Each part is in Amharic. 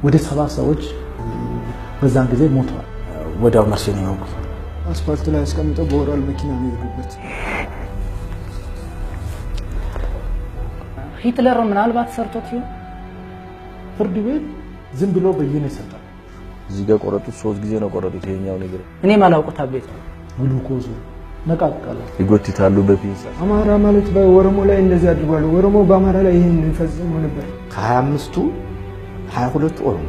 ወደ 70 ሰዎች በዛን ጊዜ ሞተዋል። ወዳው ማርሽን ነው አስፋልት ላይ አስቀምጠው በወራል መኪና ነው የሄዱበት። ሂትለር ምናልባት ሰርቶት ይሁን ፍርድ ቤት ዝም ብሎ በየነ ይሰጣል። እዚህ ጋር ቆረጡት 3 ጊዜ ነው ቆረጡት። ይሄኛው ነገር እኔ ማላውቁት አቤት ግሉኮዝ ነቃቀለ ይጎትታሉ በፒንሳ። አማራ ማለት በኦሮሞ ላይ እንደዚህ አድርጓል። ኦሮሞ በአማራ ላይ ይሄን ይፈጽሙ ነበር። ከ25ቱ 22 ኦሮሞ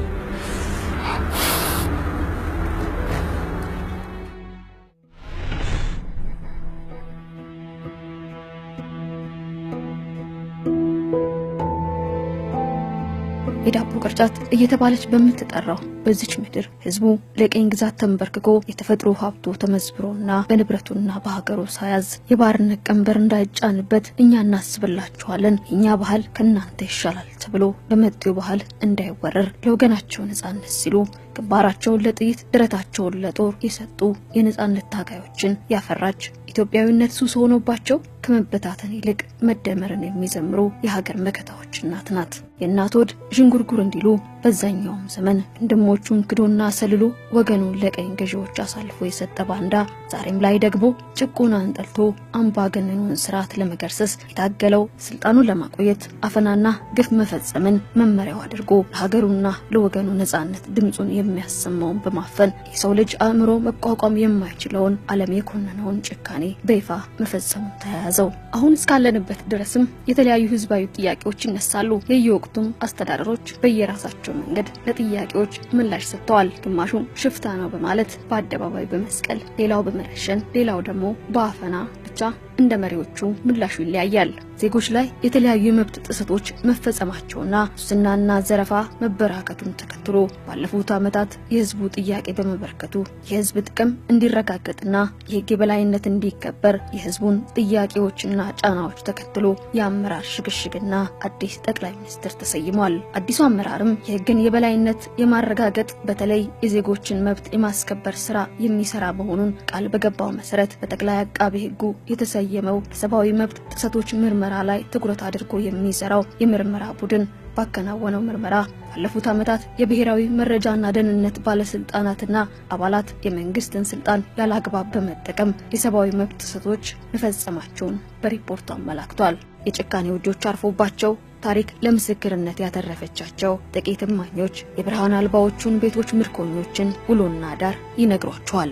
የዳቦ ቅርጫት እየተባለች በምትጠራው በዚች ምድር ህዝቡ ለቀኝ ግዛት ተንበርክኮ የተፈጥሮ ሀብቱ ተመዝብሮና በንብረቱና በሀገሩ ሳያዝ የባርነት ቀንበር እንዳይጫንበት እኛ እናስብላችኋለን፣ የኛ ባህል ከናንተ ይሻላል ተብሎ ለመጤው ባህል እንዳይወረር ለወገናቸው ነጻነት ሲሉ ግንባራቸውን ለጥይት ድረታቸውን ለጦር የሰጡ የነጻነት ታጋዮችን ያፈራች ኢትዮጵያዊነት ሱስ ሆኖባቸው ከመበታተን ይልቅ መደመርን የሚዘምሩ የሀገር መከታዎች እናት ናት። የእናት ወድ ዥንጉርጉር እንዲሉ በዛኛውም ዘመን ወንድሞቹን ክዶና ሰልሎ ወገኑን ለቀኝ ገዢዎች አሳልፎ የሰጠ ባንዳ ዛሬም ላይ ደግሞ ጭቆናን ጠልቶ አምባገነኑን ስርዓት ለመገርሰስ የታገለው ስልጣኑን ለማቆየት አፈናና ግፍ መፈጸምን መመሪያው አድርጎ ለሀገሩና ለወገኑ ነጻነት ድምጹን የሚያሰማውን በማፈን የሰው ልጅ አእምሮ መቋቋም የማይችለውን ዓለም የኮነነውን ጭካኔ በይፋ መፈጸሙን ተያያዘው። አሁን እስካለንበት ድረስም የተለያዩ ህዝባዊ ጥያቄዎች ይነሳሉ። የየወቅቱም አስተዳደሮች በየራሳቸው መንገድ ለጥያቄዎች ምላሽ ሰጥተዋል። ግማሹ ሽፍታ ነው በማለት በአደባባይ በመስቀል፣ ሌላው በመረሸን፣ ሌላው ደግሞ በአፈና ብቻ እንደ መሪዎቹ ምላሹ ይለያያል። ዜጎች ላይ የተለያዩ የመብት ጥሰቶች መፈጸማቸውና ሙስናና ዘረፋ መበራከቱን ተከትሎ ባለፉት ዓመታት የህዝቡ ጥያቄ በመበርከቱ የህዝብ ጥቅም እንዲረጋገጥና የህግ የበላይነት እንዲከበር የህዝቡን ጥያቄዎችና ጫናዎች ተከትሎ የአመራር ሽግሽግና አዲስ ጠቅላይ ሚኒስትር ተሰይሟል። አዲሱ አመራርም የህግን የበላይነት የማረጋገጥ በተለይ የዜጎችን መብት የማስከበር ስራ የሚሰራ መሆኑን ቃል በገባው መሰረት በጠቅላይ አቃቤ ህጉ የተሰየመው የሰብአዊ መብት ጥሰቶች ምርመራ ላይ ትኩረት አድርጎ የሚሰራው የምርመራ ቡድን ባከናወነው ምርመራ ባለፉት ዓመታት የብሔራዊ መረጃና ደህንነት ባለስልጣናትና አባላት የመንግስትን ስልጣን ያላግባብ በመጠቀም የሰብአዊ መብት ጥሰቶች መፈጸማቸውን በሪፖርቱ አመላክቷል። የጭካኔ እጆች አርፎባቸው ታሪክ ለምስክርነት ያተረፈቻቸው ጥቂት እማኞች የብርሃን አልባዎቹን ቤቶች ምርኮኞችን ውሎና ዳር ይነግሯቸዋል።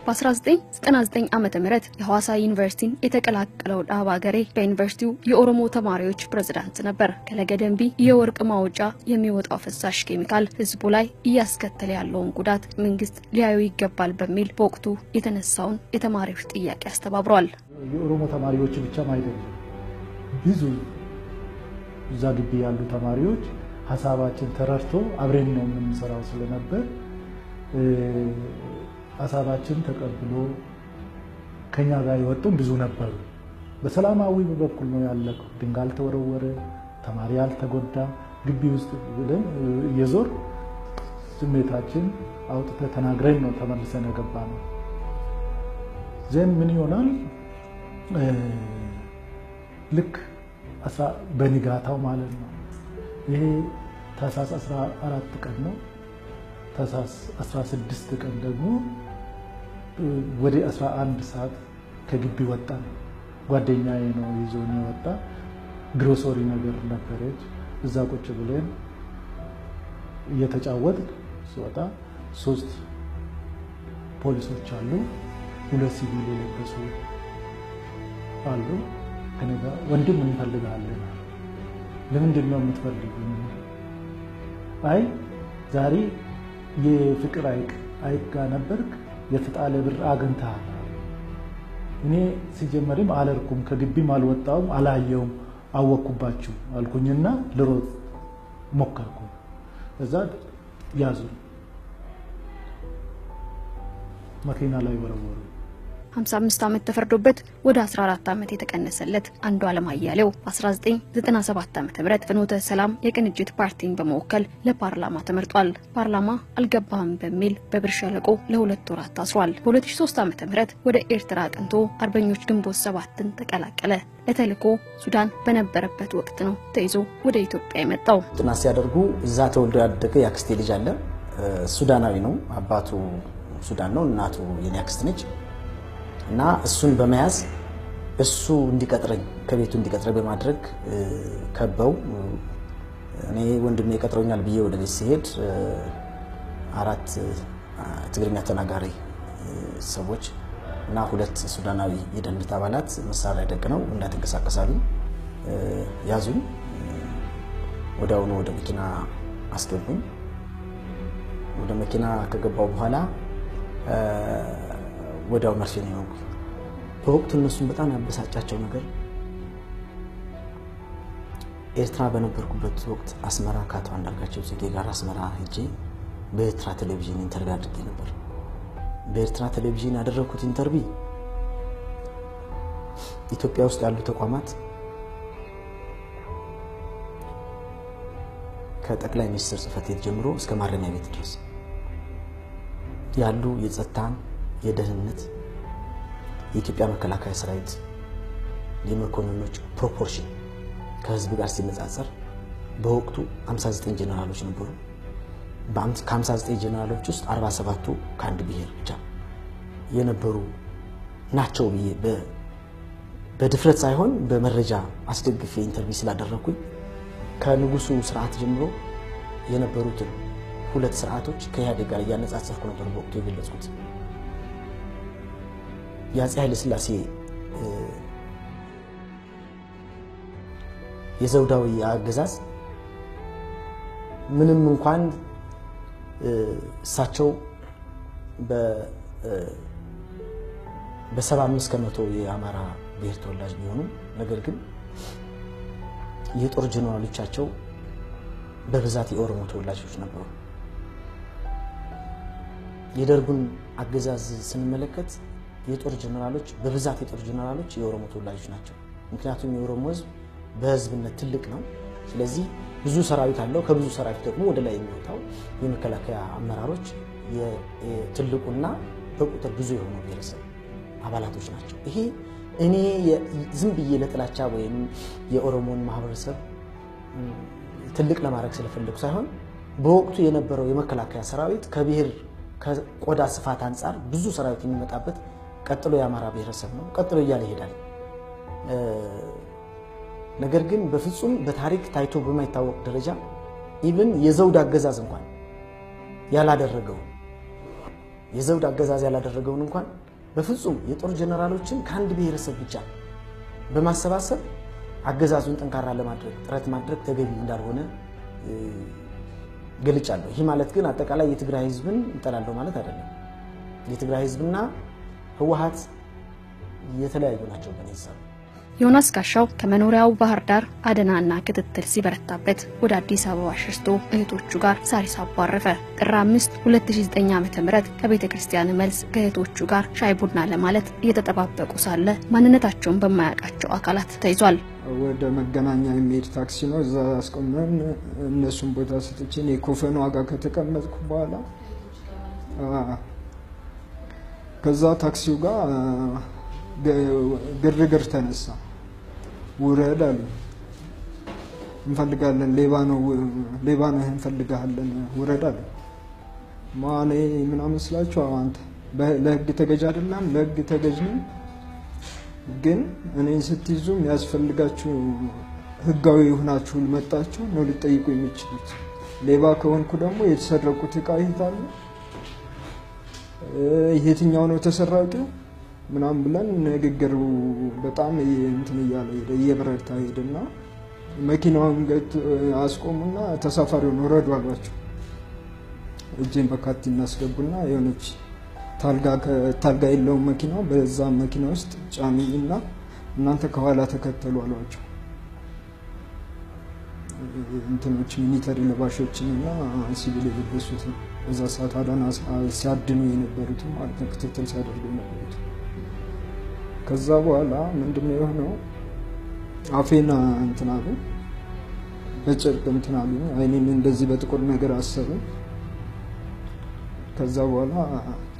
በ1999 ዓመተ ምህረት የሐዋሳ ዩኒቨርሲቲን የተቀላቀለው ዳባ ገሬ በዩኒቨርሲቲው የኦሮሞ ተማሪዎች ፕሬዝዳንት ነበር። ከለገደንቢ የወርቅ ማውጫ የሚወጣው ፈሳሽ ኬሚካል ህዝቡ ላይ እያስከተለ ያለውን ጉዳት መንግስት ሊያዩ ይገባል በሚል በወቅቱ የተነሳውን የተማሪዎች ጥያቄ አስተባብሯል። የኦሮሞ ተማሪዎች ብቻ አይደለም፣ ብዙ እዛ ግቢ ያሉ ተማሪዎች ሐሳባችን ተረድቶ አብረን ነው የምንሰራው ስለነበር ሐሳባችን ተቀብሎ ከኛ ጋር ይወጡን ብዙ ነበሩ። በሰላማዊ በኩል ነው ያለቀው። ድንጋይ ተወረወረ፣ ተማሪ ያልተጎዳ፣ ግቢ ውስጥ ብለን እየዞር ስሜታችን አውጥተ ተናግረን ነው ተመልሰን የገባነው። ዘን ምን ይሆናል ልክ በንጋታው ማለት ነው። ይሄ ታህሳስ 14 ቀን ነው። ታህሳስ 16 ቀን ደግሞ ወደ 11 ሰዓት ከግቢ ወጣን። ጓደኛዬ ነው ይዞኝ ወጣ። ግሮሰሪ ነገር ነበረች። እዛ ቁጭ ብለን እየተጫወትን ሲወጣ 3 ፖሊሶች አሉ፣ 2 ሲቪል የለበሱ አሉ። ከነጋ ወንድም እንፈልጋለን። ለምንድን ነው የምትፈልጉኝ? አይ ዛሬ የፍቅር አይቅ ጋር ነበርክ፣ የተጣለ ብር አግኝተሃል። እኔ ሲጀመርም አለርኩም፣ ከግቢም አልወጣውም፣ አላየውም፣ አወኩባችሁ አልኩኝና ልሮጥ ሞከርኩ። እዛ ያዙ፣ መኪና ላይ ወረወሩ። 55 ዓመት ተፈርዶበት ወደ 14 ዓመት የተቀነሰለት አንዱዓለም አያሌው በ1997 ዓ.ም ፍኖተ ሰላም የቅንጅት ፓርቲን በመወከል ለፓርላማ ተመርጧል። ፓርላማ አልገባም በሚል በብር ሸለቆ ለ2 ወራት ታስሯል። በ2003 ዓ.ም ወደ ኤርትራ አቅንቶ አርበኞች ግንቦት 7ን ተቀላቀለ። ለተልኮ ሱዳን በነበረበት ወቅት ነው ተይዞ ወደ ኢትዮጵያ የመጣው። ጥናት ሲያደርጉ እዛ ተወልዶ ያደገ ያክስቴ ልጅ አለ። ሱዳናዊ ነው። አባቱ ሱዳን ነው፣ እናቱ የኔ አክስት ነች። እና እሱን በመያዝ እሱ እንዲቀጥረኝ ከቤቱ እንዲቀጥረኝ በማድረግ ከበው እኔ ወንድሜ ቀጥሮኛል ብዬ ወደ ቤት ሲሄድ 4 ትግርኛ ተናጋሪ ሰዎች እና 2 ሱዳናዊ የደህንነት አባላት መሳሪያ ደቅነው እንዳትንቀሳቀሳሉ ያዙኝ። ወዲያውኑ ወደ መኪና አስገቡኝ። ወደ መኪና ከገባው በኋላ ወዲያው መርፌ ነው የወጉኝ። በወቅቱ እነሱን በጣም ያበሳጫቸው ነገር ኤርትራ በነበርኩበት ወቅት አስመራ ከአቶ አንዳርጋቸው ጽጌ ጋር አስመራ ሄጄ በኤርትራ ቴሌቪዥን ኢንተርቪው አድርጌ ነበር። በኤርትራ ቴሌቪዥን ያደረኩት ኢንተርቪው ኢትዮጵያ ውስጥ ያሉ ተቋማት ከጠቅላይ ሚኒስትር ጽሕፈት ቤት ጀምሮ እስከ ማረሚያ ቤት ድረስ ያሉ የጸጥታ የደህንነት የኢትዮጵያ መከላከያ ሰራዊት የመኮንኖች ፕሮፖርሽን ከህዝብ ጋር ሲነጻጸር በወቅቱ 59 ጀነራሎች ነበሩ። ከ59 ጀነራሎች ውስጥ 47ቱ ከአንድ ብሔር ብቻ የነበሩ ናቸው ብዬ በድፍረት ሳይሆን በመረጃ አስደግፌ ኢንተርቪው ስላደረኩኝ ከንጉሱ ስርዓት ጀምሮ የነበሩትን 2 ስርዓቶች ከኢህአዴግ ጋር ያነጻጸርኩ ነበር በወቅቱ የገለጽኩት። የአፄ ኃይለ ሥላሴ የዘውዳዊ አገዛዝ ምንም እንኳን እሳቸው በ75% የአማራ ብሔር ተወላጅ ቢሆኑ ነገር ግን የጦር ጀነራሎቻቸው በብዛት የኦሮሞ ተወላጆች ነበሩ። የደርጉን አገዛዝ ስንመለከት የጦር ጀነራሎች በብዛት የጦር ጀነራሎች የኦሮሞ ተወላጆች ናቸው። ምክንያቱም የኦሮሞ ህዝብ በህዝብነት ትልቅ ነው። ስለዚህ ብዙ ሰራዊት አለው። ከብዙ ሰራዊት ደግሞ ወደ ላይ የሚወጣው የመከላከያ አመራሮች የትልቁና በቁጥር ብዙ የሆኑ ብሔረሰብ አባላቶች ናቸው። ይሄ እኔ ዝም ብዬ ለጥላቻ ወይም የኦሮሞን ማህበረሰብ ትልቅ ለማድረግ ስለፈለኩ ሳይሆን በወቅቱ የነበረው የመከላከያ ሰራዊት ከብሔር ከቆዳ ስፋት አንፃር ብዙ ሰራዊት የሚመጣበት ቀጥሎ የአማራ ብሔረሰብ ነው። ቀጥሎ እያለ ይሄዳል። ነገር ግን በፍጹም በታሪክ ታይቶ በማይታወቅ ደረጃ ኢቭን የዘውድ አገዛዝ እንኳን ያላደረገውን እንኳን በፍጹም የጦር ጀነራሎችን ከአንድ ብሔረሰብ ብቻ በማሰባሰብ አገዛዙን ጠንካራ ለማድረግ ጥረት ማድረግ ተገቢ እንዳልሆነ ገልጫለሁ። ይህ ማለት ግን አጠቃላይ የትግራይ ህዝብን እንጠላለሁ ማለት አይደለም። የትግራይ ህዝብና ህወሓት የተለያዩ ናቸው በነዚህ ዮናስ ጋሻው ከመኖሪያው ባህር ዳር አደናና ክትትል ሲበረታበት ወደ አዲስ አበባ ሸሽቶ እህቶቹ ጋር ሳሪስ አባረፈ። ጥር 5 2009 ዓ.ም ከቤተ ክርስቲያን መልስ ከእህቶቹ ጋር ሻይ ቡና ለማለት እየተጠባበቁ ሳለ ማንነታቸውን በማያውቃቸው አካላት ተይዟል። ወደ መገናኛ የሚሄድ ታክሲ ነው። እዛ አስቆመን እነሱን ቦታ ሰጥቼ የኮፈን ዋጋ ከተቀመጥኩ በኋላ ከዛ ታክሲው ጋር ግርግር ተነሳ። ውረድ አሉ። እንፈልጋለን፣ ሌባ ነው እንፈልጋለን፣ ውረድ አሉ። ማኔ ምን አመስላችሁ? አንተ ለህግ ተገዥ አይደለም? ለህግ ተገዥ ነኝ፣ ግን እኔን ስትይዙ የሚያስፈልጋችሁ ህጋዊ ሆናችሁ ልመጣችሁ ነው ልጠይቁ የሚችሉት። ሌባ ከሆንኩ ደግሞ የተሰረቁት ዕቃ ይታሉ የትኛው ነው ተሰራቂው ምናምን ብለን ንግግሩ በጣም እንትን እያለ ሄደ። እየበረታ ሄደና መኪናውን አስቆሙና ተሳፋሪውን ወረዱ አሏቸው። እጄን በካቲ እናስገቡና የሆነች ታልጋ የለውም መኪናው፣ በዛ መኪና ውስጥ ጫኑኝና እናንተ ከኋላ ተከተሉ አሏቸው። እንትኖች ሚሊተሪ ለባሾችንና ሲቪል የለበሱት በዛ ሰዓት አዳና ሲያድኑ የነበሩት ማለት ነው፣ ክትትል ሲያደርጉ የነበሩት ከዛ በኋላ ምንድነው የሆነው አፌና እንትና አሉ በጨርቅ እንትና አሉ አይኔን እንደዚህ በጥቁር ነገር አሰሩ ከዛ በኋላ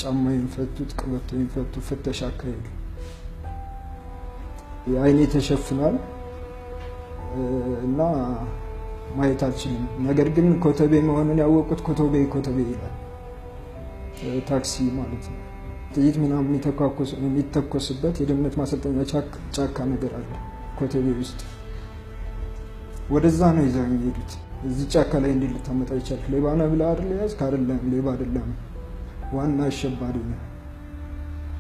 ጫማዬን ፈቱት ቀበቶዬን ፈቱ ፍተሻ አካሄዱ አይኔ ተሸፍኗል እና ማየት አልችልም ነገር ግን ኮተቤ መሆኑን ያወቁት ኮተቤ ይላል ታክሲ ማለት ነው ጥይት ምናምን የሚተኮስበት የደህንነት ማሰልጠኛ ጫካ ነገር አለ ኮተቤ ውስጥ ወደዛ ነው ይዘው የሚሄዱት እዚህ ጫካ ላይ እንዴት ልታመጣ ይችላል ሌባ ነው ብላ አይደል ያዝ ካደለም ሌባ አይደለም ዋና አሸባሪ ነው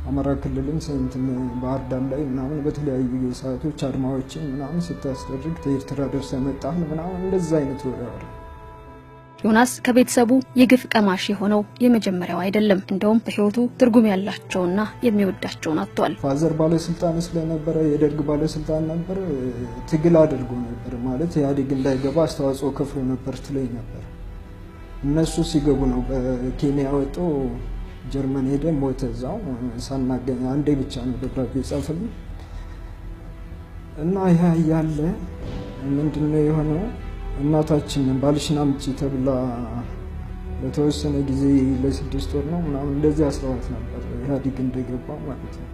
አማራ ክልልን እንትን ባህር ዳር ላይ ምናምን በተለያዩ ሰዓቶች አድማዎችን ምናምን ስታስደርግ ኤርትራ ደርሰ መጣህ ምናምን እንደዛ አይነት ወሬ ዮናስ ከቤተሰቡ የግፍ ቀማሽ የሆነው የመጀመሪያው አይደለም እንደውም በህይወቱ ትርጉም ያላቸውና የሚወዳቸውን አጥቷል ፋዘር ባለስልጣን ስለነበረ የደርግ ባለስልጣን ነበር ትግል አድርጎ ነበር ማለት ያዲግ እንዳይገባ አስተዋጽኦ ከፍሎ ነበር ትለይ ነበር እነሱ ሲገቡ ነው በኬንያ ወጥቶ ጀርመን ሄደ ሞተ እዛው ሳናገኝ አንዴ ብቻ ነው ደብዳቤ ጻፈልኝ እና ይሄ ያለ ምንድነው የሆነው እናታችን ባልሽና ምጪ ተብላ ለተወሰነ ጊዜ ለ6 ወር ነው ምናምን እንደዚህ አስራዋት ነበር ያዲግ እንደገባ ማለት ነው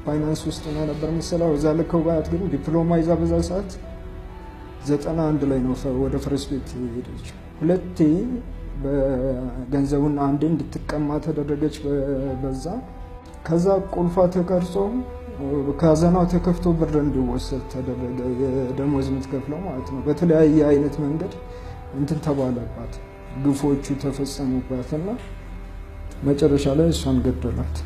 ፋይናንስ ውስጥ ነበር መሰላው እዛ ለከው ባያት ግን ዲፕሎማ ይዛ በዛ ሰዓት 91 ላይ ነው ወደ ፈረስ ቤት ሄደች ሁለቴ በገንዘቡን አንዴ እንድትቀማ ተደረገች በዛ ከዛ ቁልፋ ተቀርጾ ካዘናው ተከፍቶ ብር እንዲወሰድ ተደረገ የደሞዝ ምትከፍለው ማለት ነው በተለያየ አይነት መንገድ እንትን ተባለባት ግፎቹ ተፈጸሙባትና መጨረሻ ላይ እሷን ገደላት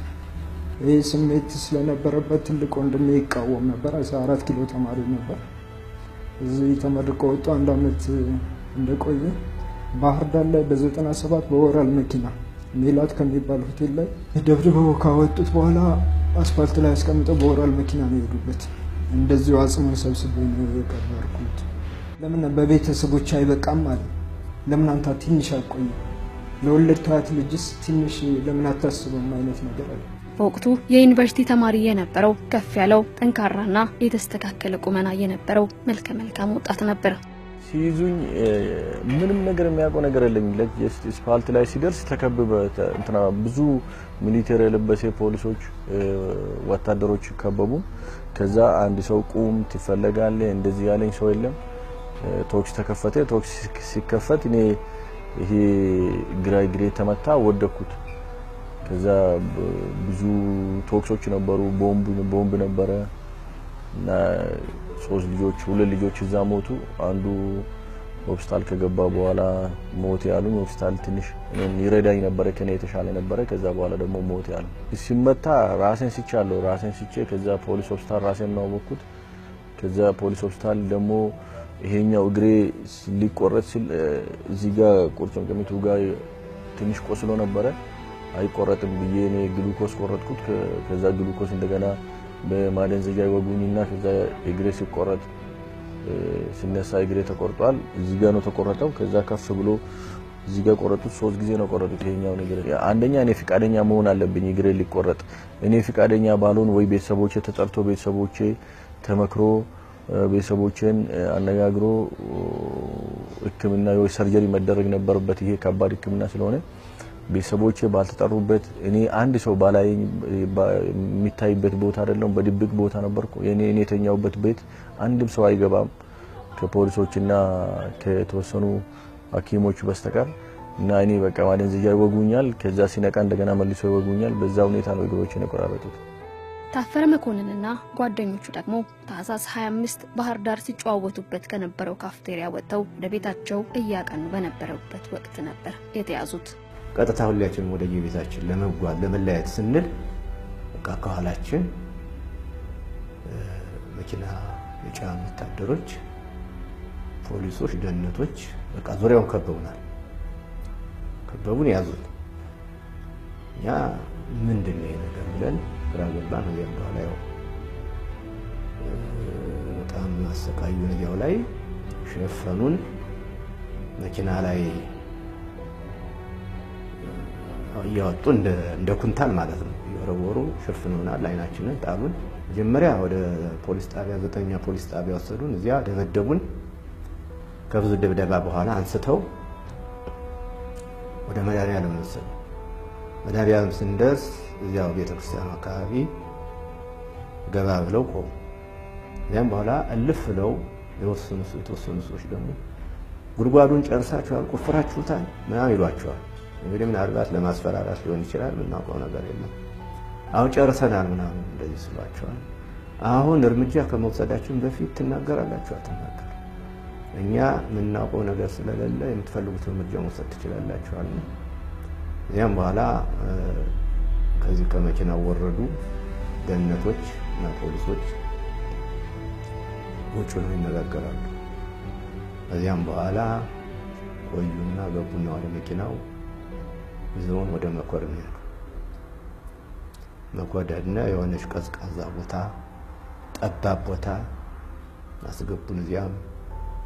ይሄ ስሜት ስለነበረበት ትልቅ ወንድሜ ይቃወም ነበር 4 ኪሎ ተማሪ ነበር እዚህ ተመርቆ ወጣ አንድ አመት እንደቆየ ባህር ዳር ላይ በ97 በወራል መኪና ሜላት ከሚባል ሆቴል ላይ ደብድበው ካወጡት በኋላ አስፋልት ላይ አስቀምጠው በወራል መኪና ነው የሄዱበት እንደዚህ አጽሙን ሰብስበው ነው የቀበርኩት ለምን በቤተሰቦች አይበቃም ማለት ለምን አንተ ትንሽ አቆይ ለወለድካት ልጅስ ትንሽ ለምን አታስበም አይነት ነገር አለ በወቅቱ የዩኒቨርሲቲ ተማሪ የነበረው ከፍ ያለው ጠንካራና የተስተካከለ ቁመና የነበረው መልካም ወጣት ነበር ሲይዙኝ ምንም ነገር የሚያውቀው ነገር የለም ለጀስት አስፋልት ላይ ሲደርስ ተከበበ እንትና ብዙ ሚሊተሪ የለበሰ ፖሊሶች ወታደሮች ከበቡ ከዛ አንድ ሰው ቁም ትፈልጋለ እንደዚህ ያለኝ ሰው የለም ቶክስ ተከፈተ ቶክስ ሲከፈት እኔ ይሄ ግሬ ተመታ ወደኩት ከዛ ብዙ ቶክሶች ነበሩ ቦምብ ነበረ እና 3 ልጆች 2 ልጆች እዛ ሞቱ አንዱ ሆስፒታል ከገባ በኋላ ሞት ያሉ ሆስፒታል ትንሽ ይረዳኝ ነበር ከኔ የተሻለ ነበር ከዛ በኋላ ደግሞ ሞት ያሉ ሲመታ ራሴን ሲቼ ከዛ ፖሊስ ሆስፒታል ራሴን ነው ወኩት ከዛ ፖሊስ ሆስፒታል ደግሞ ይሄኛው እግሬ ሊቆረጥ ሲል እዚህ ጋር ቁርጭምጭሚቱ ጋር ትንሽ ቆስሎ ነበር አይቆረጥም ብዬ እኔ ግሉኮስ ቆረጥኩት ከዛ ግሉኮስ እንደገና በማደንዘጃ ይወጉኝና ከዛ እግሬ ሲቆረጥ ሲነሳ እግሬ ተቆርጧል እዚህ ጋር ነው ተቆረጠው ከዛ ከፍ ብሎ እዚህ ጋር ቆረጡት 3 ጊዜ ነው ቆረጡት ይሄኛው ነገር አንደኛ እኔ ፍቃደኛ መሆን አለብኝ እግሬ ሊቆረጥ እኔ ፍቃደኛ ባልሆን ወይ ቤተሰቦቼ ተጠርቶ ቤተሰቦቼ ተመክሮ ቤተሰቦቼን አነጋግሮ ህክምና ወይ ሰርጀሪ መደረግ ነበርበት ይሄ ከባድ ህክምና ስለሆነ ቤተሰቦቼ ባልተጠሩበት እኔ አንድ ሰው ባላይ የሚታይበት ቦታ አይደለም በድብቅ ቦታ ነበርኩ እኔ የተኛውበት ቤት አንድም ሰው አይገባም ከፖሊሶችና ከተወሰኑ ሐኪሞች በስተቀር እና እኔ በቃ ማደንዘጃ ይወጉኛል ከዛ ሲነቃ እንደገና መልሶ ይወጉኛል በዛ ሁኔታ ነው እግሮቼን የቆራረጡት ታፈረ መኮንንና ጓደኞቹ ደግሞ ታህሳስ 25 ባህር ዳር ሲጫወቱበት ከነበረው ካፍቴሪያ ወጥተው ወደ ቤታቸው እያቀኑ በነበረበት ወቅት ነበር የተያዙት ቀጥታ ሁላችንም ወደ የቤታችን ለመጓዝ ለመለያየት ስንል በቃ ከኋላችን መኪና የጫኑ ወታደሮች ፖሊሶች ደህንነቶች በቃ ዙሪያውን ከበቡን ያዙን ያ ምንድነው ነገር ብለን ግራ ገባን ነው ያለው ያው በጣም አሰቃዩን ያው ላይ ሸፈኑን መኪና ላይ ያወጡ እንደ ኩንታል ማለት ነው የወረወሩ ሸፍኑና ላይናችንን ጣሉን መጀመሪያ ወደ ፖሊስ ጣቢያ 9ኛ ፖሊስ ጣቢያ ወሰዱን። እዚያ ደበደቡን። ከብዙ ድብደባ በኋላ አንስተው ወደ መድኃኒዓለም ወሰዱ። መድኃኒዓለም ስንደርስ እዚያው ቤተክርስቲያኑ አካባቢ ገባ ብለው ቆሙ። እዚያም በኋላ እልፍ ብለው የተወሰኑ ሰዎች ደግሞ ጉድጓዱን ጨርሳችኋል፣ ቆፍራችሁታል ምናምን ይሏቸዋል። እንግዲህ ምናልባት ለማስፈራራት ሊሆን ይችላል፣ ምናውቀው ነገር የለም። አሁን ጨርሰናል ምናምን እንደዚህ ስሏቸዋል። አሁን እርምጃ ከመውሰዳችን በፊት ትናገራላችሁ አትናገሩ፣ እኛ ምናውቀው ነገር ስለሌለ የምትፈልጉት እርምጃ መውሰድ ትችላላችኋል። እዚያም በኋላ ከዚህ ከመኪናው ወረዱ ደህንነቶች እና ፖሊሶች ውጭ ነው ይነጋገራሉ። እዚያም በኋላ ቆዩና ገቡና ወደ መኪናው ይዘውን ወደ መኮድ ነው መኮደና የሆነች ቀዝቃዛ ቦታ ጠባብ ቦታ አስገቡን። እዚያም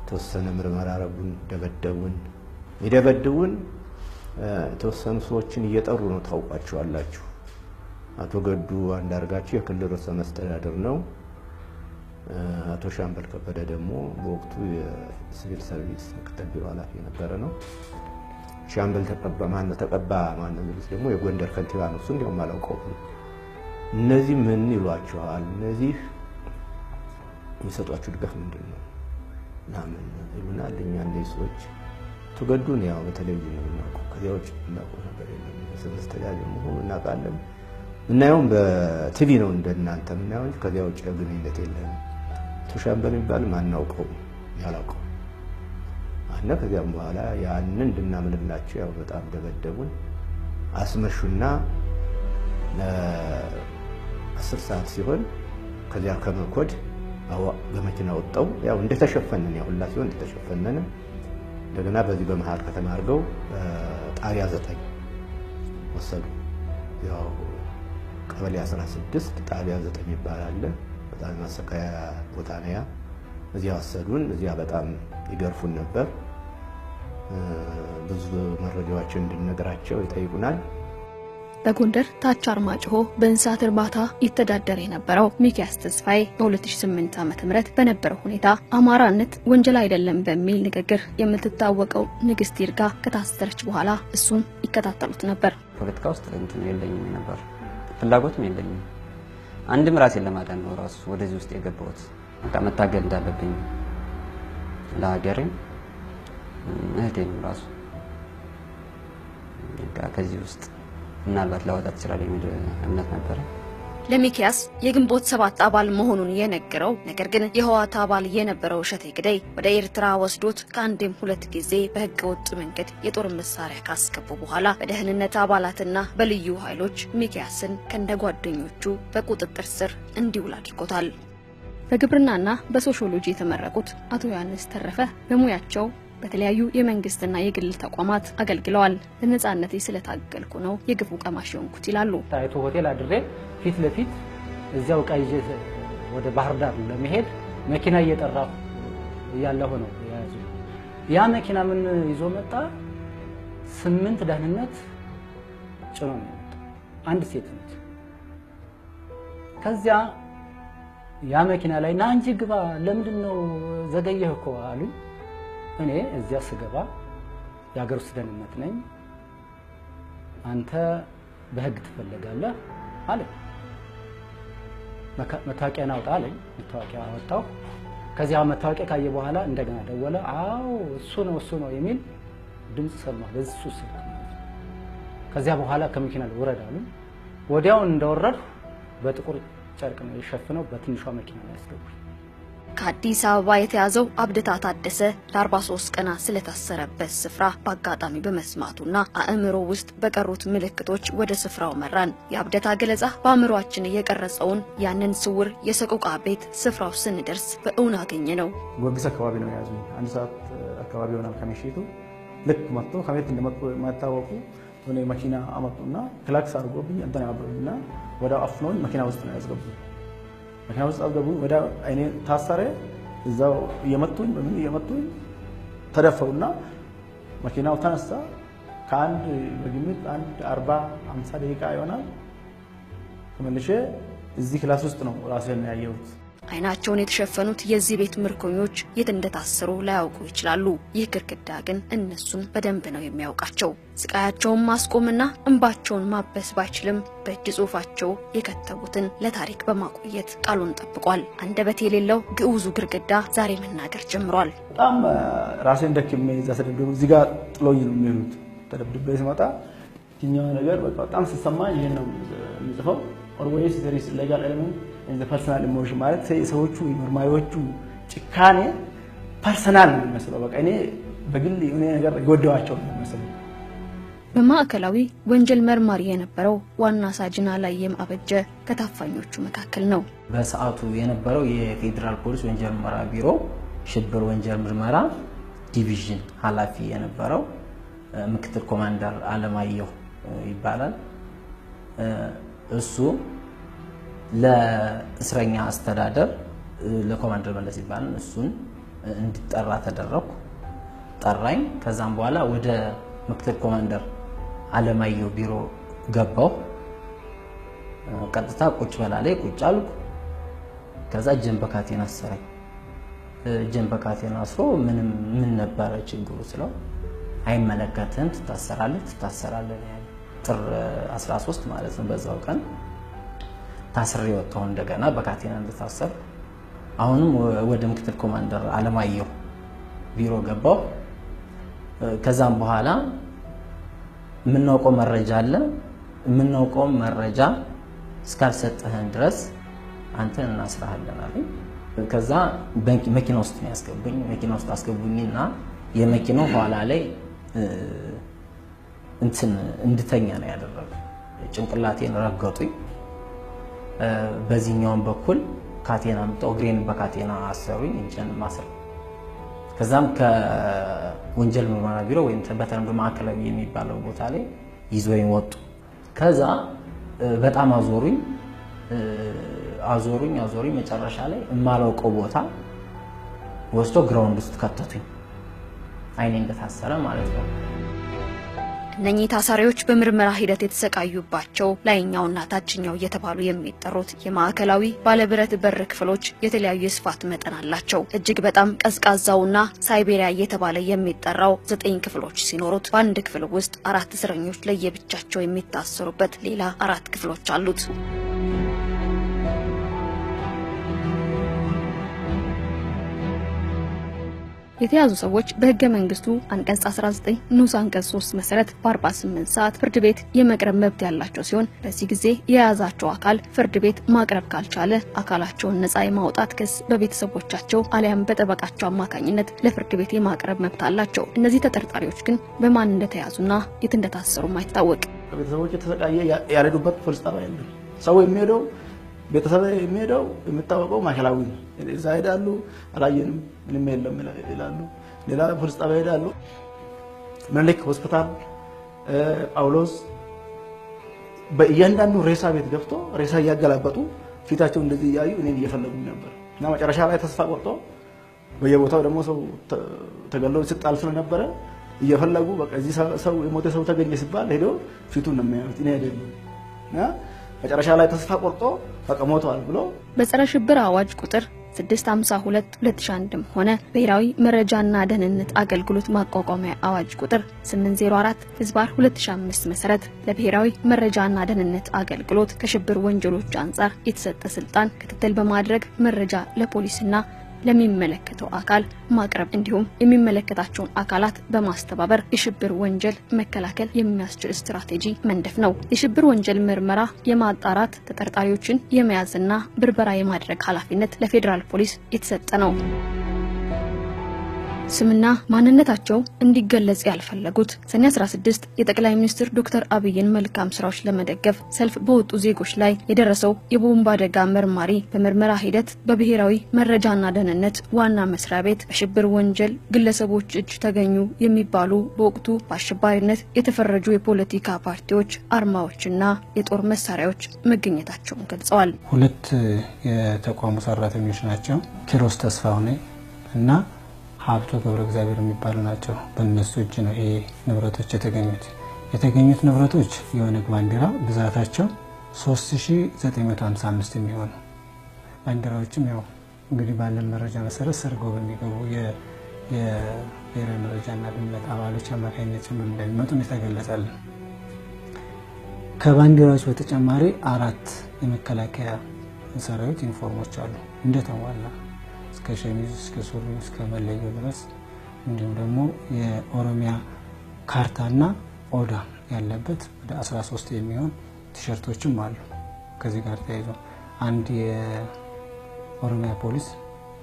ተወሰነ ምርመራ አረጉን፣ ደበደቡን። ይደበድቡን ተወሰኑ ሰዎችን እየጠሩ ነው ታውቋቸዋላችሁ። አቶ ገዱ አንዳርጋቸው የክልል ርዕሰ መስተዳድር ነው። አቶ ሻምበል ከበደ ደግሞ በወቅቱ የሲቪል ሰርቪስ ምክትል ቢሮ ኃላፊ የነበረ ነው። ሻምበል ተቀባ ማነው ደግሞ የጎንደር ከንቲባ ነው። እሱ እንዲያውም አላውቀውም። እነዚህ ምን ይሏቸዋል? እነዚህ የሚሰጧችሁ ድጋፍ ምንድን ነው? ለምን ይሉናል። እኛ እንደዚህ ሰዎች ተገዱን ያው በተለይ ነው እናውቀው፣ ከዚያ ውጭ እናውቀው ነገር የለም። ስለስተዳጅ መሆኑ እናውቃለን። እናየውም በቲቪ ነው እንደናንተ ምናየው እንጂ ከዚያ ውጭ ግንኙነት የለም። ሻምበል የሚባል ማናውቀው ያላውቀው አነ ከዚያም በኋላ ያንን እንድናምንላቸው ያው በጣም ደበደቡን። አስመሹና ለ10 ሰዓት ሲሆን ከዚያ ከመኮድ በመኪና ወጣው። ያው እንደተሸፈነን ያው ሁላ ሲሆን እንደተሸፈነን እንደገና በዚህ በመሃል ከተማ አድርገው ጣቢያ 9 ወሰዱ። ያው ቀበሌ 16 ጣቢያ 9 ይባላል። በጣም ማሰቃያ ቦታ ነው ያ። እዚያ ወሰዱን። እዚያ በጣም ይገርፉን ነበር። ብዙ መረጃዎችን እንድንነግራቸው ይጠይቁናል። በጎንደር ታች አርማጭሆ በእንስሳት እርባታ ይተዳደር የነበረው ሚኪያስ ተስፋዬ በ2008 ዓ.ም በነበረው ሁኔታ አማራነት ወንጀል አይደለም በሚል ንግግር የምትታወቀው ንግስት ይርጋ ከታሰረች በኋላ እሱን ይከታተሉት ነበር። ፖለቲካ ውስጥ እንትን የለኝም ነበር፣ ፍላጎትም የለኝም። አንድም ራሴን ለማዳን ነው ራሱ ወደዚህ ውስጥ የገባሁት። በቃ መታገል እንዳለብኝ ለሀገሬም እህቴም ራሱ በቃ ከዚህ ውስጥ ምናልባት ላወጣት ይችላል የሚል እምነት ነበር። ለሚኪያስ የግንቦት 7 አባል መሆኑን የነገረው ነገር ግን የህወሓት አባል የነበረው እሸቴ ግደይ ወደ ኤርትራ ወስዶት ከአንድም 2 ጊዜ በህገ ወጥ መንገድ የጦር መሳሪያ ካስገቡ በኋላ በደህንነት አባላትና በልዩ ኃይሎች ሚኪያስን ከነጓደኞቹ በቁጥጥር ስር እንዲውል አድርጎታል። በግብርናና በሶሺዮሎጂ የተመረቁት አቶ ዮሐንስ ተረፈ በሙያቸው በተለያዩ የመንግስትና የግል ተቋማት አገልግለዋል። ለነጻነቴ ስለታገልኩ ነው የግፉ ቀማሽ ሆንኩት ይላሉ። ታይቶ ሆቴል አድሬ ፊት ለፊት እዚያው ቃይጄ ወደ ባህር ዳር ለመሄድ መኪና እየጠራሁ ያለው ነው ያዙ። ያ መኪና ምን ይዞ መጣ? 8 ደህንነት ጭኖ ነው የመጣው። አንድ ሴት ነች። ከዚያ ያ መኪና ላይ ና እንጂ ግባ፣ ለምንድነው ዘገየህ እኮ አሉኝ። እኔ እዚያ ስገባ የሀገር ውስጥ ደህንነት ነኝ፣ አንተ በህግ ትፈልጋለህ አለ። መታወቂያን አውጣ አለኝ። መታወቂያ አወጣው። ከዚያ መታወቂያ ካየ በኋላ እንደገና ደወለ። አዎ እሱ ነው የሚል ድምጽ ሰማሁ። በዚህ ስልክ ከዚያ በኋላ ከመኪና ወረድ አሉኝ። ወዲያው እንደወረድኩ በጥቁር ጨርቅ ነው የሸፈነው፣ በትንሿ መኪና ላይ ያስገቡኝ። ከአዲስ አበባ የተያዘው አብደታ ታደሰ ለ43 ቀናት ስለታሰረበት ስፍራ በአጋጣሚ በመስማቱና አእምሮ ውስጥ በቀሩት ምልክቶች ወደ ስፍራው መራን። የአብደታ ገለጻ በአእምሮአችን የቀረጸውን ያንን ስውር የሰቆቃ ቤት ስፍራው ስንደርስ በእውን አገኘ ነው። ጎርጊስ አካባቢ ነው የያዙኝ። 1 ሰዓት አካባቢ ሆናል ከምሽቱ። ልክ መጥቶ ከቤት እንደመጡ የማይታወቁ ሆነ መኪና አመጡና ክላክስ አድርጎብኝ እንትን ያበሩና ወደ አፍኖኝ መኪና ውስጥ ነው ያስገቡኝ። መኪና ውስጥ አስገቡኝ። ወደ አይኔ ታሰረ። እዛው እየመቱኝ ተደፈውና መኪናው ተነሳ። ከአንድ በግምት 40-50 ደቂቃ ይሆናል። ተመልሼ እዚህ ክላስ ውስጥ ነው ራሴን ያየሁት። አይናቸውን የተሸፈኑት የዚህ ቤት ምርኮኞች የት እንደታሰሩ ላያውቁ ይችላሉ። ይህ ግድግዳ ግን እነሱን በደንብ ነው የሚያውቃቸው። ስቃያቸውን ማስቆምና እንባቸውን ማበስ ባይችልም በእጅ ጽሑፋቸው የከተቡትን ለታሪክ በማቆየት ቃሉን ጠብቋል። አንደበት የሌለው ግዑዙ ግድግዳ ዛሬ መናገር ጀምሯል። በጣም ራሴን ደክሜ እዛ ተደብድቤ እዚህ ጋር ጥሎኝ ነው የሚሄዱት። ተደብድቤ ስመጣ የትኛው ነገር በጣም ሲሰማኝ ይሄን ነው የሚጽፈው always there is legal element in the personal emotion ማለት ሰዎቹ መርማሪዎቹ ጭካኔ ፐርሰናል ነው የሚመስለው። በቃ እኔ በግል የሆነ ነገር ጎደዋቸው ነው የሚመስለው። በማዕከላዊ ወንጀል መርማሪ የነበረው ዋና ሳጅና ላይ የማበጀ ከታፋኞቹ መካከል ነው። በሰዓቱ የነበረው የፌደራል ፖሊስ ወንጀል ምርመራ ቢሮ ሽብር ወንጀል ምርመራ ዲቪዥን ኃላፊ የነበረው ምክትል ኮማንደር አለማየሁ ይባላል። እሱ ለእስረኛ አስተዳደር ለኮማንደር መለስ ይባላል እሱን እንዲጠራ ተደረኩ። ጠራኝ። ከዛም በኋላ ወደ ምክትል ኮማንደር አለማየሁ ቢሮ ገባው። ቀጥታ ቁጭ በላለይ ቁጭ አልኩ። ከዛ እጄን በካቴና አሰረኝ። እጄን በካቴና አስሮ ምን ነበር ችግሩ ስለው አይመለከትም ትታሰራለህ ያለ ጥር 13 ማለት ነው። በዛው ቀን ታስሬ ወጣሁ። እንደገና በካቴና እንደታሰር አሁንም ወደ ምክትል ኮማንደር አለማየሁ ቢሮ ገባሁ። ከዛም በኋላ ምንናውቀው መረጃ አለ ምንናውቀው መረጃ እስካልሰጠህን ድረስ አንተን እናስራለን አለኝ። ከዛ መኪና ውስጥ ነው ያስገቡኝ። መኪና ውስጥ አስገቡኝና የመኪናው ኋላ ላይ እንድተኛ ነው ያደረጉ። ጭንቅላቴን ረገጡኝ። በዚህኛው በኩል ካቴና አምጠው እግሬን በካቴና አሰሩኝ። እጄን ማሰር። ከዛም ከወንጀል ምርመራ ቢሮ ወይም በተለምዶ ማዕከላዊ የሚባለው ቦታ ላይ ይዘውኝ ወጡ። ከዛ በጣም አዞሩኝ መጨረሻ ላይ የማላውቀው ቦታ ወስዶ ግራውንድ ውስጥ ከተቱኝ። አይኔ እንደታሰረ ማለት ነው። እነኚህ ታሳሪዎች በምርመራ ሂደት የተሰቃዩባቸው ላይኛውና ታችኛው እየተባሉ የሚጠሩት የማዕከላዊ ባለብረት በር ክፍሎች የተለያዩ የስፋት መጠን አላቸው። እጅግ በጣም ቀዝቃዛውና ሳይቤሪያ እየተባለ የሚጠራው 9 ክፍሎች ሲኖሩት በአንድ ክፍል ውስጥ 4 እስረኞች ለየብቻቸው የሚታሰሩበት ሌላ 4 ክፍሎች አሉት። የተያዙ ሰዎች በህገ መንግስቱ አንቀጽ 19 ንዑስ አንቀጽ 3 መሰረት በ48 ሰዓት ፍርድ ቤት የመቅረብ መብት ያላቸው ሲሆን በዚህ ጊዜ የያዛቸው አካል ፍርድ ቤት ማቅረብ ካልቻለ አካላቸውን ነፃ የማውጣት ክስ በቤተሰቦቻቸው አሊያም በጠበቃቸው አማካኝነት ለፍርድ ቤት የማቅረብ መብት አላቸው። እነዚህ ተጠርጣሪዎች ግን በማን እንደተያዙና የት እንደታሰሩ ማይታወቅ ቤተሰቦች ተሰቃየ ያለዱበት ፖሊስ ጣቢያ የለም። ሰው የሚሄደው ቤተሰብ የሚሄደው የሚታወቀው ማዕከላዊ ነው። እዛ ሄዳሉ አላየንም ምንም የለም ይላሉ። ሌላ ፖሊስ ጣቢያ ሄዳሉ። ምኒልክ ሆስፒታል፣ ጳውሎስ በእያንዳንዱ ሬሳ ቤት ገብቶ ሬሳ እያገላበጡ ፊታቸው እንደዚህ እያዩ እኔን እየፈለጉ ነበር እና መጨረሻ ላይ ተስፋ ቆርጦ በየቦታው ደግሞ ሰው ተገለው ሲጣል ስለነበረ እየፈለጉ በቃ እዚህ ሰው የሞተ ሰው ተገኘ ሲባል ሄዶ ፊቱን ነው የሚያዩት። እኔ አይደለም መጨረሻ ላይ ተስፋ ቆርጦ በቃ ሞቷል ብሎ በጸረ ሽብር አዋጅ ቁጥር 652/2001 ሆነ ብሔራዊ መረጃና ደህንነት አገልግሎት ማቋቋሚያ አዋጅ ቁጥር 804/2005 መሰረት ለብሔራዊ መረጃና ደህንነት አገልግሎት ከሽብር ወንጀሎች አንፃር የተሰጠ ስልጣን ክትትል በማድረግ መረጃ ለፖሊስና ለሚመለከተው አካል ማቅረብ እንዲሁም የሚመለከታቸውን አካላት በማስተባበር የሽብር ወንጀል መከላከል የሚያስችል ስትራቴጂ መንደፍ ነው። የሽብር ወንጀል ምርመራ የማጣራት ተጠርጣሪዎችን የመያዝና ብርበራ የማድረግ ኃላፊነት ለፌደራል ፖሊስ የተሰጠ ነው። ስምና ማንነታቸው እንዲገለጽ ያልፈለጉት ሰኔ 16 የጠቅላይ ሚኒስትር ዶክተር አብይን መልካም ስራዎች ለመደገፍ ሰልፍ በወጡ ዜጎች ላይ የደረሰው የቦምብ አደጋ መርማሪ በምርመራ ሂደት በብሔራዊ መረጃና ደህንነት ዋና መስሪያ ቤት በሽብር ወንጀል ግለሰቦች እጅ ተገኙ የሚባሉ በወቅቱ በአሸባሪነት የተፈረጁ የፖለቲካ ፓርቲዎች አርማዎችና የጦር መሳሪያዎች መገኘታቸውን ገልጸዋል። 2 የተቋሙ ሰራተኞች ናቸው። ኪሮስ ተስፋውኔ እና ሀብቶ ገብረ እግዚአብሔር የሚባሉ ናቸው። በእነሱ እጅ ነው ይሄ ንብረቶች የተገኙት ንብረቶች የኦነግ ባንዲራ ብዛታቸው 3955 የሚሆኑ ባንዲራዎችም ያው እንግዲህ ባለን መረጃ መሰረት ሰርገው በሚገቡ የብሔራዊ መረጃና ደህንነት አባሎች አማካኝነት ጭምር እንደሚመጡ የተገለጸልን። ከባንዲራዎች በተጨማሪ 4 የመከላከያ ሰራዊት ዩኒፎርሞች አሉ እንደተሟላ እስከ ሸሚዝ እስከ ሱሪ እስከ መለዮ ድረስ እንዲሁም ደግሞ የኦሮሚያ ካርታና ኦዳ ያለበት ወደ 13 የሚሆን ቲሸርቶችም አሉ። ከዚህ ጋር ተያይዞ አንድ የኦሮሚያ ፖሊስ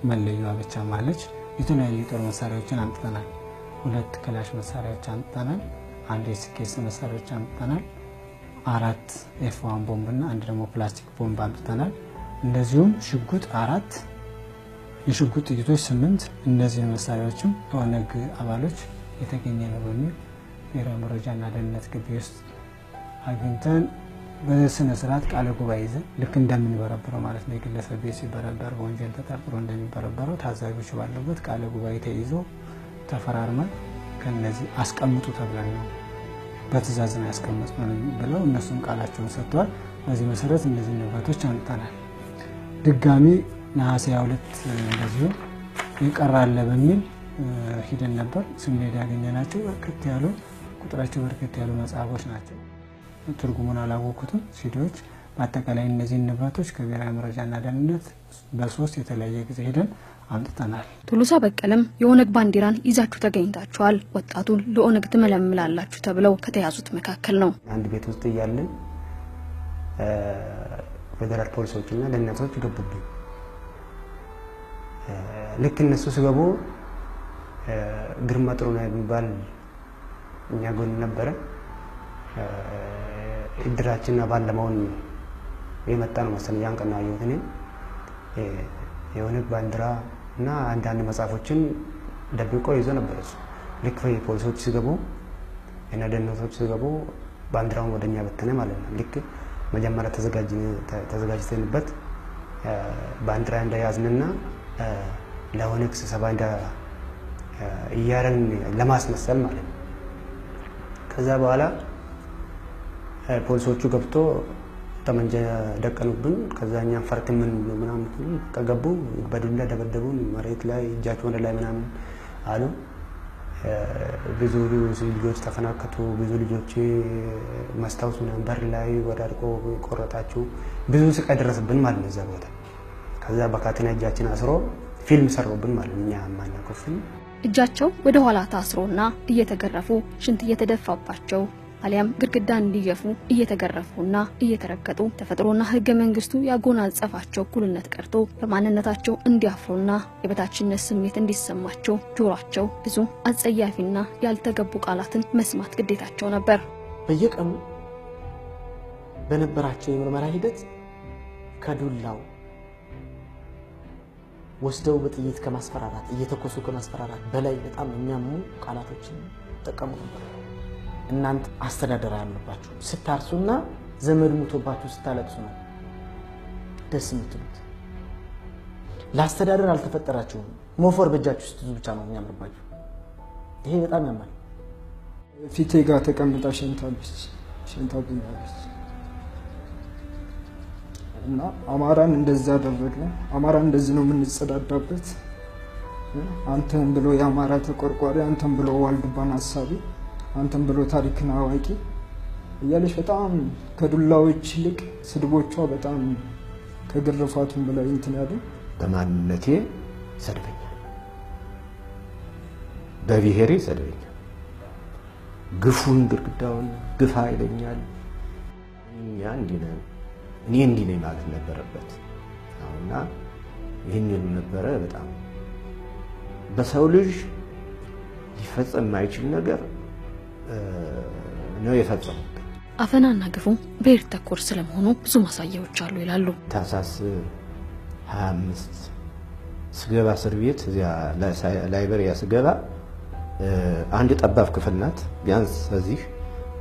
መለዮዋ ብቻ ማለች። የተለያዩ የጦር መሳሪያዎችን አምጥተናል። 2 ክላሽ መሳሪያዎች አምጥተናል። 1 የስኬት መሳሪያዎች አምጥተናል። 4 F1 ቦምብና 1 ደግሞ ፕላስቲክ ቦምብ አምጥተናል። እንደዚሁም ሽጉጥ 4 የሽጉጥ ጥይቶች 8 እነዚህ መሳሪያዎችም ከኦነግ አባሎች የተገኘ ነው በሚል ብሔራዊ መረጃና ደህንነት ግቢ ውስጥ አግኝተን በስነ ስርዓት ቃለ ጉባኤ ይዘን ልክ እንደምንበረበረው ማለት ነው። የግለሰብ ቤት ሲበረበር በወንጀል ተጠርጥሮ እንደሚበረበረው ታዛቢዎች ባሉበት ቃለ ጉባኤ ተይዞ ተፈራርመን ከነዚህ አስቀምጡ ተብለን ነው በትዕዛዝ ነው ያስቀመጥነው ብለው እነሱም ቃላቸውን ሰጥተዋል። በዚህ መሰረት እነዚህ ንብረቶች አምጥተናል። ድጋሚ ነሐሴ 22 እንደዚሁ ይቀራል በሚል ሂደን ነበር። ስንሄድ ያገኘናቸው በርከት ያሉ ቁጥራቸው በርከት ያሉ መጽሐፎች ናቸው። ትርጉሙን አላወኩትም ሲዲዎች። በአጠቃላይ እነዚህ ንብረቶች ከብሔራዊ መረጃና ደህንነት በ3 የተለያየ ጊዜ ሄደን አምጥተናል። ቱሉሳ በቀለም የኦነግ ባንዲራን ይዛችሁ ተገኝታችኋል። ወጣቱን ለኦነግ ትመለምላላችሁ ተብለው ከተያዙት መካከል ነው። አንድ ቤት ውስጥ እያለን ፌደራል ፖሊሶችና ደህንነቶች ገቡብኝ። ልክ እነሱ ሲገቡ ግርማ ጥሩ ነው የሚባል እኛ ጎን ነበረ። እድራችን አባል ለመሆን የመጣ ነው መሰለኝ። ያን ቀን አየሁት እኔ የኦነግ ባንዲራ እና አንዳንድ መጽሐፎችን ደብቆ ይዞ ነበር እሱ። ልክ ፖሊሶች ሲገቡ እና ደህንነቶች ሲገቡ ባንዲራውን ወደኛ በተነ ማለት ነው። ልክ መጀመሪያ ተዘጋጅተንበት ባንዲራ እንደያዝንና ለኦነግ ስብሰባ እያረን ለማስመሰል ማለት ነው። ከዛ በኋላ ፖሊሶቹ ገብቶ ጠመንጃ ደቀኑብን። ከዛኛ ፈርት ምን ነው ምናምን ከገቡ በዱላ ደበደቡን። መሬት ላይ እጃቸውን ወደ ላይ ምናምን አሉ። ብዙ ልጆች ተፈናከቱ። ብዙ ልጆች መስታወት ምናምን በር ላይ ወዳድቆ ቆረጣችሁ። ብዙ ስቃይ ደረሰብን ማለት ነው እዛ ቦታ። ከዛ በካቴና እጃችን አስሮ ፊልም ሰሩብን ማለት እኛ ማናውቀው ፊልም። እጃቸው ወደ ኋላ ታስሮና እየተገረፉ ሽንት እየተደፋባቸው አሊያም ግድግዳ እንዲገፉ እየተገረፉና እየተረገጡ ተፈጥሮና ህገ መንግስቱ ያጎናጸፋቸው እኩልነት ቀርቶ በማንነታቸው እንዲያፍሩና የበታችነት ስሜት እንዲሰማቸው ጆሯቸው ብዙ አጸያፊና ያልተገቡ ቃላትን መስማት ግዴታቸው ነበር። በየቀኑ በነበራቸው የምርመራ ሂደት ከዱላው ወስደው በጥይት ከማስፈራራት እየተኮሱ ከማስፈራራት በላይ በጣም የሚያሙ ቃላቶችን ተጠቀሙ ነበር። እናንተ አስተዳደር ያለባችሁ ስታርሱና ዘመድ ሙቶባችሁ ስታለቅሱ ነው ደስ የምትሉት። ለአስተዳደር አልተፈጠራችሁም። ሞፈር በእጃችሁ ስትይዙ ብቻ ነው የሚያምርባችሁ። ይሄ በጣም ያማል። ፊቴ ጋር ተቀምጣ ሸንታለች እና አማራን እንደዛ አደረግነው። አማራን እንደዚህ ነው የምንጸዳዳበት። አንተን ብሎ የአማራ ተቆርቋሪ፣ አንተን ብሎ ዋልድባን ሐሳቢ፣ አንተን ብሎ ታሪክና አዋቂ እያለች በጣም ከዱላዎች ይልቅ ስድቦቿ በጣም ከግርፋቱም በላይ እንትን ያለ። በማንነቴ ሰድበኛል፣ በብሔሬ ሰድበኛል፣ ግፉን ግድግዳውን ግፋ ይለኛል። እኔ እንዲህ ነኝ ማለት ነበረበት እና ይህን ይሉ ነበረ። በጣም በሰው ልጅ ሊፈጸም የማይችል ነገር ነው የፈጸሙት። አፈናና ግፉ ብሔር ተኮር ስለመሆኑ ብዙ ማሳያዎች አሉ ይላሉ። ታህሳስ 25 ስገባ እስር ቤት እዚያ ላይብረሪ ስገባ አንድ ጠባብ ክፍል ናት። ቢያንስ እዚህ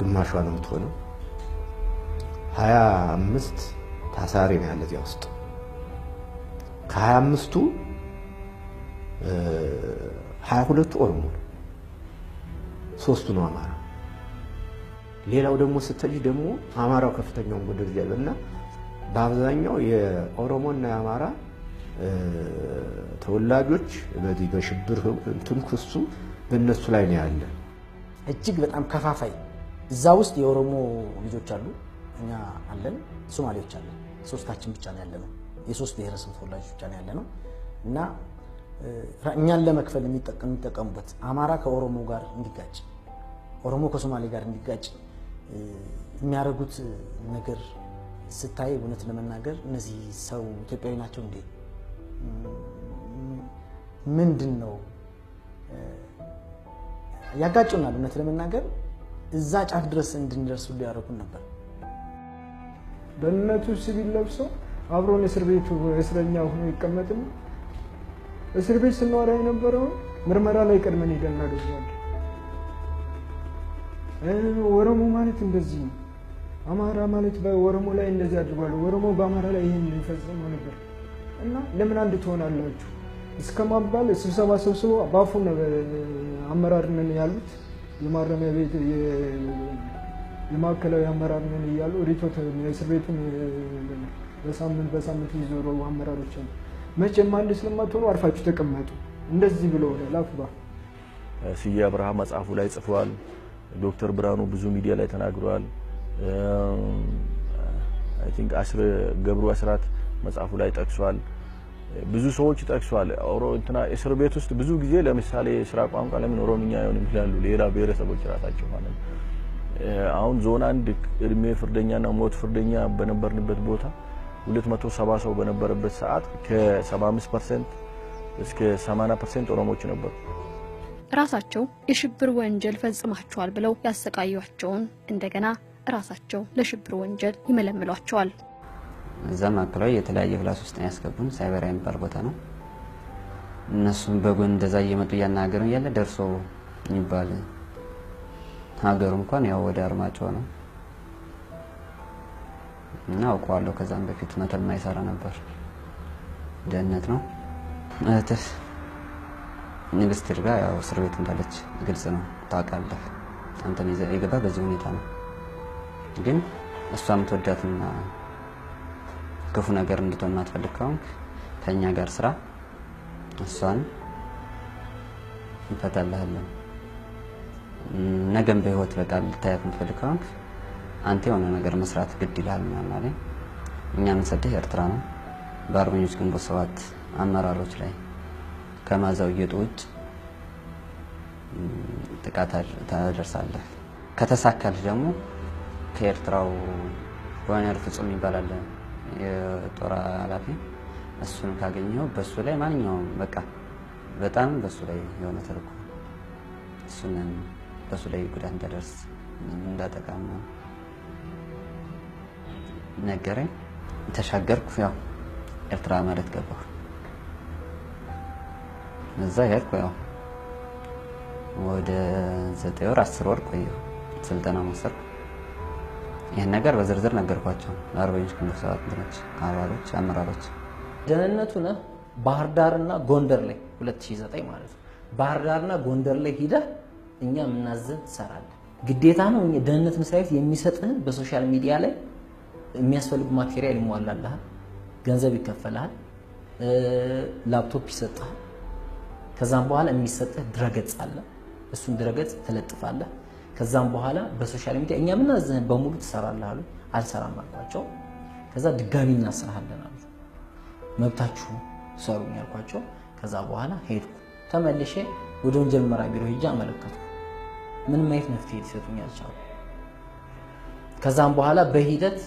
ግማሿ ነው የምትሆነው። 25 ታሳሪ ነው ያለ እዚያ ውስጥ። ከ25ቱ 22 ኦሮሞ ነው፣ 3ቱ ነው አማራ። ሌላው ደግሞ ስትልጅ ደግሞ አማራው ከፍተኛውን ጉዳት ያለና በአብዛኛው የኦሮሞና የአማራ ተወላጆች በዚህ በሽብር እንትን ክሱ በእነሱ ላይ ነው ያለ። እጅግ በጣም ከፋፋይ እዛ ውስጥ የኦሮሞ ልጆች አሉ፣ እኛ አለን፣ ሶማሌዎች አለን። ሶስታችን ብቻ ነው ያለነው። የሶስት ብሔረሰብ ተወላጆች ብቻ ነው ያለነው እና እኛን ለመክፈል የሚጠቀሙበት አማራ ከኦሮሞ ጋር እንዲጋጭ፣ ኦሮሞ ከሶማሌ ጋር እንዲጋጭ የሚያደርጉት ነገር ስታይ እውነት ለመናገር እነዚህ ሰው ኢትዮጵያዊ ናቸው እንዴ? ምንድነው ያጋጩናል? እውነት ለመናገር እዛ ጫፍ ድረስ እንድንደርስ ሁሉ ያደርጉን ነበር። ደህንነቱ ሲቪል ለብሶ አብሮን እስር ቤቱ እስረኛ ሆኖ ይቀመጥም። እስር ቤት ስንወራ የነበረው ምርመራ ላይ ቀድመን ሄደን እናደርጋለን። ኦሮሞ ማለት እንደዚህ ነው፣ አማራ ማለት በኦሮሞ ላይ እንደዚህ አድርጓል፣ ኦሮሞ በአማራ ላይ ይሄን ይፈጽመው ነበር እና ለምን አንድ ትሆናላችሁ እስከማባል ስብሰባ ሰብስቦ ባፉ ነው አመራር ነን ያሉት። የማረሚያ ቤት የማዕከላዊ አመራር ነን እያሉ ሪፖርት እስር ቤቱን በሳምንት ይዞሩ አመራሮች አሉ። መቼም አንድ ስለማትሆኑ አርፋችሁ ተቀመጡ እንደዚህ ብሎ ላፍባ ስዬ አብርሃም መጽሐፉ ላይ ጽፏል። ዶክተር ብርሃኑ ብዙ ሚዲያ ላይ ተናግሯል። አይ ቲንክ ገብሩ አስራት መጽሐፉ ላይ ጠቅሷል። ብዙ ሰዎች ጠቅሷል። እንትና እስር ቤት ውስጥ ብዙ ጊዜ ለምሳሌ ስራ ቋንቋ ለምን ኦሮምኛ አይሆንም ይላሉ ሌላ ብሔረሰቦች ራሳቸው ማለት አሁን ዞን አንድ እድሜ ፍርደኛና ሞት ፍርደኛ በነበርንበት ቦታ 270 ሰው በነበረበት ሰዓት ከ75% እስከ 80% ኦሮሞዎች ነበሩ። ራሳቸው የሽብር ወንጀል ፈጽማቸዋል ብለው ያሰቃዩአቸውን እንደገና ራሳቸው ለሽብር ወንጀል ይመለምሏቸዋል። እዛም አክለው የተለያየ ክላስ ውስጥ ያስገቡን ሳይበር የሚባል ቦታ ነው። እነሱም በጎን እንደዛ እየመጡ ያናገሩ ያለ ደርሶ ይባል ሀገሩ እንኳን ያው ወደ አርማጭሆ ነው እና አውቀዋለሁ። ከዛም በፊት መተማ ይሰራ ነበር። ደህንነት ነው እህትህ ንግስት ይርጋ ያው እስር ቤት እንዳለች ግልጽ ነው ታውቃለህ። አንተም የገባ በዚህ ሁኔታ ነው። ግን እሷም ተወዳትና ክፉ ነገር እንድትሆን ማትፈልገው ከኛ ጋር ስራ እሷን እንፈታለሃለን። ነገም በህይወት በቃል ልታያት የምትፈልገው አንተ የሆነ ነገር መስራት ግድ ይላል ማለት እኛ የምንሰድህ ኤርትራ ነው። በአርበኞች ግንቦት ሰባት አመራሮች ላይ ከማዛውየቱ ውጭ ጥቃት ታደርሳለህ። ከተሳካልህ ደግሞ ከኤርትራው ኮሎኔል ፍጹም ይባላል የጦር ኃላፊ እሱን ካገኘው በሱ ላይ ማንኛውም በቃ በጣም በሱ ላይ የሆነ ተልእኮ እሱን በሱ ላይ ጉዳት እንዳደርስ እንዳጠቃም ነገረኝ። ተሻገርኩ። ያው ኤርትራ ማለት ገባሁ። እዛ ሄድኩ። ያው ወደ 9 ወር 10 ወር ቆየሁ። ስልጠና ወሰድኩ። ይሄን ነገር በዝርዝር ነገርኳቸው ለአርበኞች ግንቦት ሰባት እንትኖች አባሎች አመራሮች። ደህንነቱ ነው ባህር ዳርና ጎንደር ላይ 2009 ማለት ነው። ባህር ዳርና ጎንደር ላይ ሄደህ እኛ ምናዘን ትሰራለህ። ግዴታ ነው። ደህንነት መስሪያ ቤት የሚሰጥህን በሶሻል ሚዲያ ላይ የሚያስፈልጉ ማቴሪያል ይሟላልሃል፣ ገንዘብ ይከፈልሃል፣ ላፕቶፕ ይሰጥሃል። ከዛም በኋላ የሚሰጥህ ድረገጽ አለ። እሱን ድረገጽ ትለጥፋለህ። ከዛም በኋላ በሶሻል ሚዲያ እኛ ምናዘን በሙሉ ትሰራለህ አሉ። አልሰራም አልኳቸው። ከዛ ድጋሚ እናስራለን አሉ። መብታችሁ ሰሩ ያልኳቸው። ከዛ በኋላ ሄድኩ። ተመልሼ ወደ ወንጀል ምርመራ ቢሮ ሄጄ አመለከትኩ። ምንም አይነት መፍትሄ ሊሰጡኝ አልቻሉም። ከዛም በኋላ በሂደት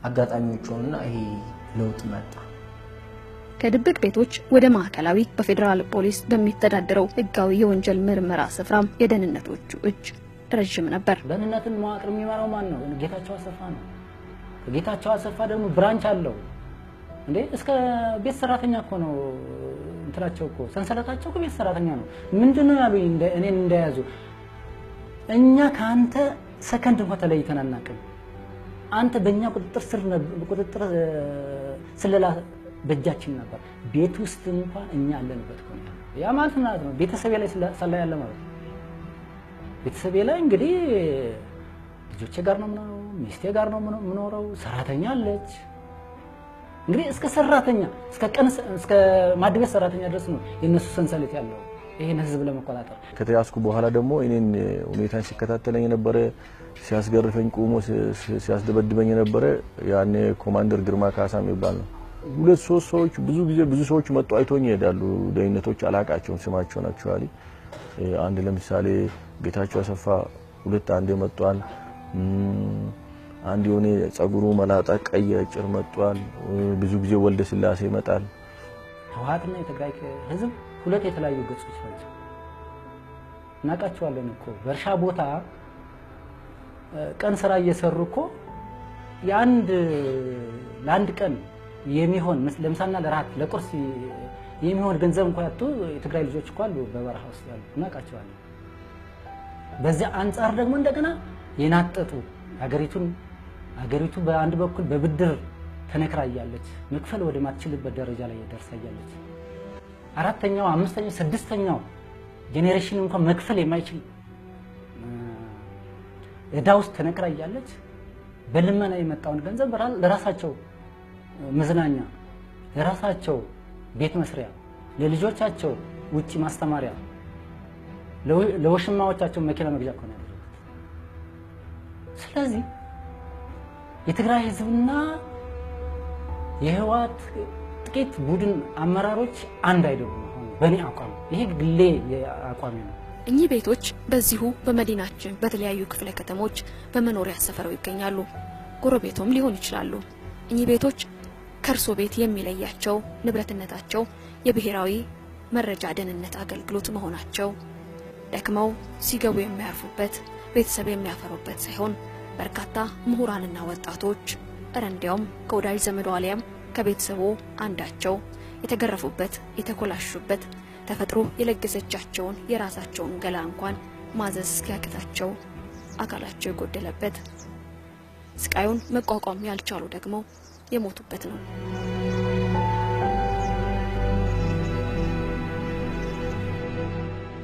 አጋጣሚዎቹና ይሄ ለውጥ መጣ። ከድብቅ ቤቶች ወደ ማዕከላዊ በፌደራል ፖሊስ በሚተዳደረው ህጋዊ የወንጀል ምርመራ ስፍራም የደህንነቶቹ እጅ ረጅም ነበር። ደህንነትን መዋቅር የሚመራው ማን ነው? ጌታቸው አሰፋ ነው። ጌታቸው አሰፋ ደግሞ ብራንች አለው እንዴ! እስከ ቤት ሰራተኛ እኮ ነው እንትራቸው እኮ ሰንሰለታቸው እኮ ቤት ሰራተኛ ነው። ምንድነው ያሉኝ እኔን እንደያዙ እኛ ካንተ ሰከንድ እንኳን ተለይተን አናውቅም። አንተ በእኛ ቁጥጥር ስር ቁጥጥር ስለላ በእጃችን ነበር። ቤት ውስጥ እንኳን እኛ አለንበት እኮ ነው። ያ ማለት ነው ቤተሰቤ ላይ ሰላ ያለ ማለት ነው። ቤተሰቤ ላይ እንግዲህ ልጆቼ ጋር ነው የምኖረው፣ ሚስቴ ጋር ነው የምኖረው፣ ሰራተኛ አለች። እንግዲህ እስከ ሰራተኛ እስከ ማድቤት ሰራተኛ ድረስ ነው የነሱ ሰንሰለት ያለው ይሄን ህዝብ ለመቆጣጠር። ከተያዝኩ በኋላ ደግሞ እኔን ሁኔታን ሲከታተለኝ የነበረ ሲያስገርፈኝ ቆሞ ሲያስደበድበኝ የነበረ ያኔ ኮማንደር ግርማ ካሳ የሚባል ነው። ሁለት ሶስት ሰዎች ብዙ ሰዎች መጡ አይቶኝ ይሄዳሉ። ደህንነቶች አላቃቸውም ስማቸውን አክቹአሊ አንድ ለምሳሌ ጌታቸው አሰፋ ሁለት አንዴ መጥቷል። አንድ የሆነ ጸጉሩ መላጣ ቀይ አጭር መጥቷል። ብዙ ጊዜ ወልደ ስላሴ ይመጣል። ህወሓትና የትግራይ ህዝብ ሁለት የተለያዩ ገጾች ናቸው። እናቃቸዋለን እኮ በእርሻ ቦታ ቀን ስራ እየሰሩ እኮ ለአንድ ቀን የሚሆን ለምሳና ለራት ለቁርስ የሚሆን ገንዘብ እንኳን ያጡ የትግራይ ልጆች እኮ አሉ በበረሃ ውስጥ ያሉ እናቃቸዋለን። በዚያ አንፃር ደግሞ እንደገና የናጠጡ ሀገሪቱ በአንድ በኩል በብድር ተነክራ ያለች መክፈል ወደ ማትችልበት ደረጃ ላይ ደርሳ ያለች አራተኛው አምስተኛው ስድስተኛው ጄኔሬሽን እንኳን መክፈል የማይችል እዳ ውስጥ ተነክራ ያለች በልመና የመጣውን ገንዘብ ለራሳቸው መዝናኛ ለራሳቸው ቤት መስሪያ ለልጆቻቸው ውጪ ማስተማሪያ ለወሽማዎቻቸው መኪና መግዣ ሆነ ያደረጉት። ስለዚህ የትግራይ ህዝብና የህወሓት ጥቂት ቡድን አመራሮች አንድ አይደሉም። በእኔ አቋም ይሄ ግሌ አቋም ነው። እኚህ ቤቶች በዚሁ በመዲናችን በተለያዩ ክፍለ ከተሞች በመኖሪያ ሰፈረው ይገኛሉ። ጎረቤቶም ሊሆን ይችላሉ። እኚህ ቤቶች ከርሶ ቤት የሚለያቸው ንብረትነታቸው የብሔራዊ መረጃ ደህንነት አገልግሎት መሆናቸው ደክመው ሲገቡ የሚያርፉበት ቤተሰብ የሚያፈሩበት ሳይሆን በርካታ ምሁራንና ወጣቶች እንዲያውም ከወዳጅ ዘመዶ አሊያም ከቤተሰቡ አንዳቸው የተገረፉበት የተኮላሹበት ተፈጥሮ የለገሰቻቸውን የራሳቸውን ገላ እንኳን ማዘዝ እስኪያቅታቸው አካላቸው የጎደለበት ስቃዩን መቋቋም ያልቻሉ ደግሞ የሞቱበት ነው።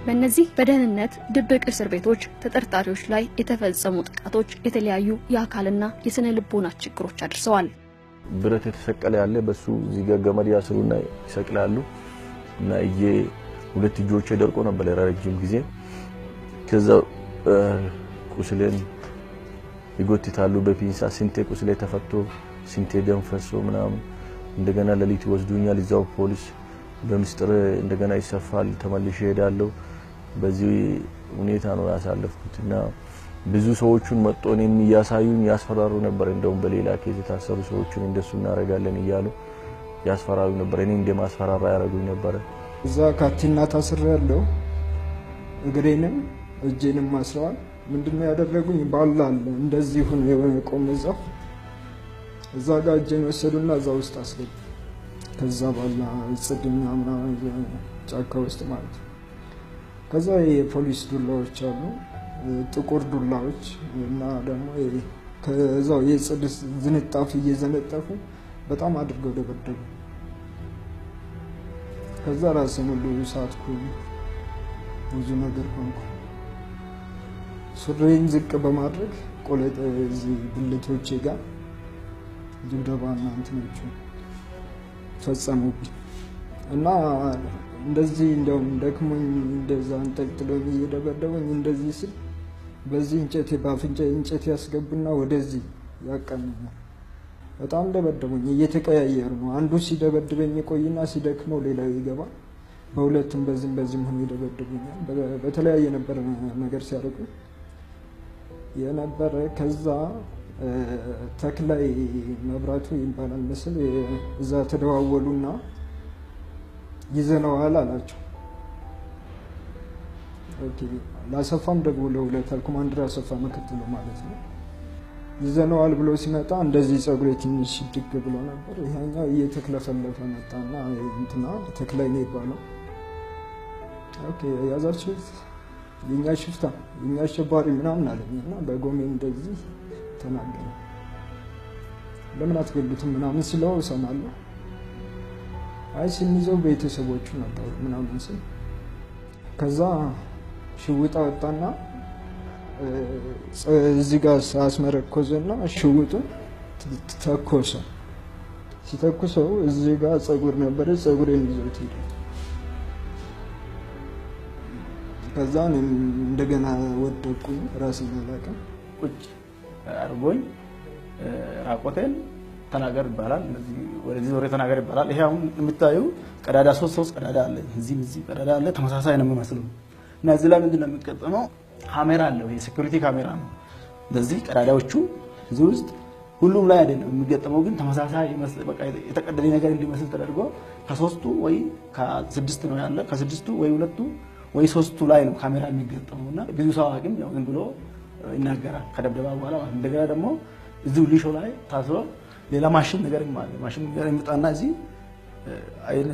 በእነዚህ በደህንነት ድብቅ እስር ቤቶች ተጠርጣሪዎች ላይ የተፈጸሙ ጥቃቶች የተለያዩ የአካልና የስነ ልቦና ችግሮች አድርሰዋል። ብረት የተሰቀለ ያለ በሱ እዚህ ጋር ገመድ ያስሩና ይሰቅላሉ እና ሁለት እጆቼ ደርቆ ነበር ለረጅም ጊዜ። ከዛ ቁስሌን ይጎትታሉ በፒንሳ ስንቴ ቁስሌ ተፈቶ ስንቴ ደም ፈሶ ምናምን እንደገና ለሊት ወስዱኛል። እዛው ፖሊስ በምስጥር እንደገና ይሰፋል ተመልሼ ሄዳለሁ። በዚህ ሁኔታ ነው ያሳለፍኩትና ብዙ ሰዎችን መጥቶን የሚያሳዩኝ ያስፈራሩ ነበር። እንደውም በሌላ ኬዝ የታሰሩ ሰዎችን እንደሱ እናረጋለን እያሉ ያስፈራሩ ነበር። እኔ እንደማስፈራራ ያረጉኝ ነበር። እዛ ካቲና ታስሬያለሁ። እግሬንም እጄንም ማስረዋል። ምንድነው ያደረጉኝ? ባላል እንደዚህ ሆነ የቆመ ዛፍ እዛ ጋር እጄን ወሰዱና እዛ ውስጥ አስገቡ። ከዛ ባላ ጽድና ምናምን ጫካ ውስጥ ማለት ነው። ከዛ የፖሊስ ዱላዎች አሉ ጥቁር ዱላዎች እና ደግሞ ከዛው የጽድ ዝንጣፍ እየዘነጠፉ በጣም አድርገው ደበደቡ። ከዛ ራሴን ሁሉ ሳትኩ ብዙ ነገር ሆንኩ። ሱሪዬን ዝቅ በማድረግ ቆለጥ እዚህ ብልቶቼ ጋር ድብደባና እንትኖቹ ፈጸሙብኝ እና እንደዚህ እንደውም ደክሞኝ እንደዛ አንጠልጥሎኝ እየደበደቡኝ እንደዚህ ስል በዚህ እንጨት ባፍንጫ እንጨት ያስገቡና ወደዚህ ያቀኑኛል። በጣም ደበደቡኝ። እየተቀያየሩ ነው። አንዱ ሲደበድበኝ ቆይና ሲደክመው ሌላው ይገባል። በሁለቱም በዚህም ሆኖ ይደበድቡኛል። በተለያየ ነበር ነገር ሲያደርጉ የነበረ። ከዛ ተክላይ መብራቱ ይባላል መስል እዛ ተደዋወሉና ይዘነዋል አላቸው። ኦኬ ላሰፋም ደውለውለታል። ኮማንደር አሰፋ ምክትሉ ማለት ነው። ይዘነዋል ብሎ ሲመጣ እንደዚህ ጸጉሬ ትንሽ ድግ ብሎ ነበር። ይሄኛው እየተክለፈለፈ መጣና እንትና ተክላይ ነው ይባላል። ኦኬ ያዛችሁት የኛ ሽፍታ የኛ አሸባሪ ምናምን አለኝና በጎሜ እንደዚህ ተናገረ። ለምን አትገሉትም ምናምን ሲለው ሰማለሁ። አይ ስንይዘው ቤተሰቦቹ ነበሩ ምናምን ሲል ከዛ ሽውጣ ወጣና እዚህ ጋር አስመረኮዘና ሽውጡን ተኮሰ። ሲተኩሰው እዚህ ጋር ፀጉር ነበረ፣ ፀጉሬን ይዞት ሄደ። ከዛ እንደገና ወደኩኝ፣ ራሴን አላውቅም። ቁጭ አድርጎኝ ራቆቴን ተናገር ይባላል። እነዚህ ወደዚህ ዞሬ ተናገር ይባላል። ይሄ አሁን የምታዩ ቀዳዳ ሶስት ቀዳዳ አለ፣ እዚህ ቀዳዳ አለ። ተመሳሳይ ነው የሚመስለው እና እዚህ ላይ ምንድን ነው የሚገጠመው? ካሜራ አለው። ይሄ ሴኩሪቲ ካሜራ ነው። እንደዚህ ቀዳዳዎቹ እዚህ ውስጥ ሁሉም ላይ አይደለም የሚገጠመው፣ ግን ተመሳሳይ በቃ የተቀደደ ነገር እንዲመስል ተደርጎ ከሶስቱ ወይ ከስድስት ነው ያለ፣ ከስድስቱ ወይ ሁለቱ ወይ ሶስቱ ላይ ነው ካሜራ የሚገጠመው እና ብዙ ሰው አቅም ያው ዝም ብሎ ይናገራል ከደብደባ በኋላ። እንደገና ደግሞ እዚሁ ሊሾ ላይ ታስሮ ሌላ ማሽን ነገር ማለት ማሽን ነገር የሚጣና እዚህ አይን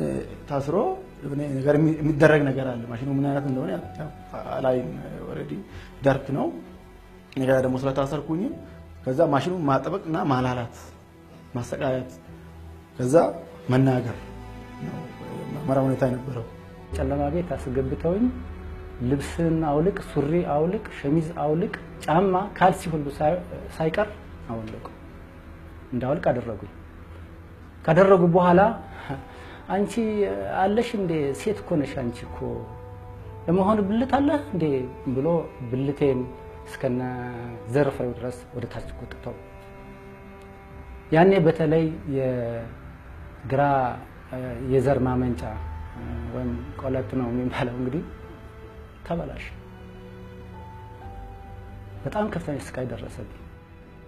ታስሮ ነገር የሚደረግ ነገር አለ። ማሽኑ ምን አይነት እንደሆነ ላይ ኦሬዲ ዳርክ ነው። እንደገና ደግሞ ስለታሰርኩኝ ከዛ ማሽኑ ማጠበቅና ማላላት፣ ማሰቃየት፣ ከዛ መናገር ነው መመራ ሁኔታ የነበረው። ጨለማ ቤት አስገብተውኝ ልብስን አውልቅ፣ ሱሪ አውልቅ፣ ሸሚዝ አውልቅ፣ ጫማ ካልሲ ሁሉ ሳይቀር አውልቅ እንዳውልቅ አደረጉኝ። ካደረጉ በኋላ አንቺ አለሽ እንደ ሴት እኮ ነሽ አንቺ እኮ ለመሆን ብልት አለ እንደ ብሎ ብልቴን እስከነ ዘርፈው ድረስ ወደ ታች ቆጥተው ያኔ በተለይ የግራ የዘር ማመንጫ ወይም ቆለት ነው የሚባለው እንግዲህ ተበላሽ። በጣም ከፍተኛ ስቃይ ደረሰብኝ።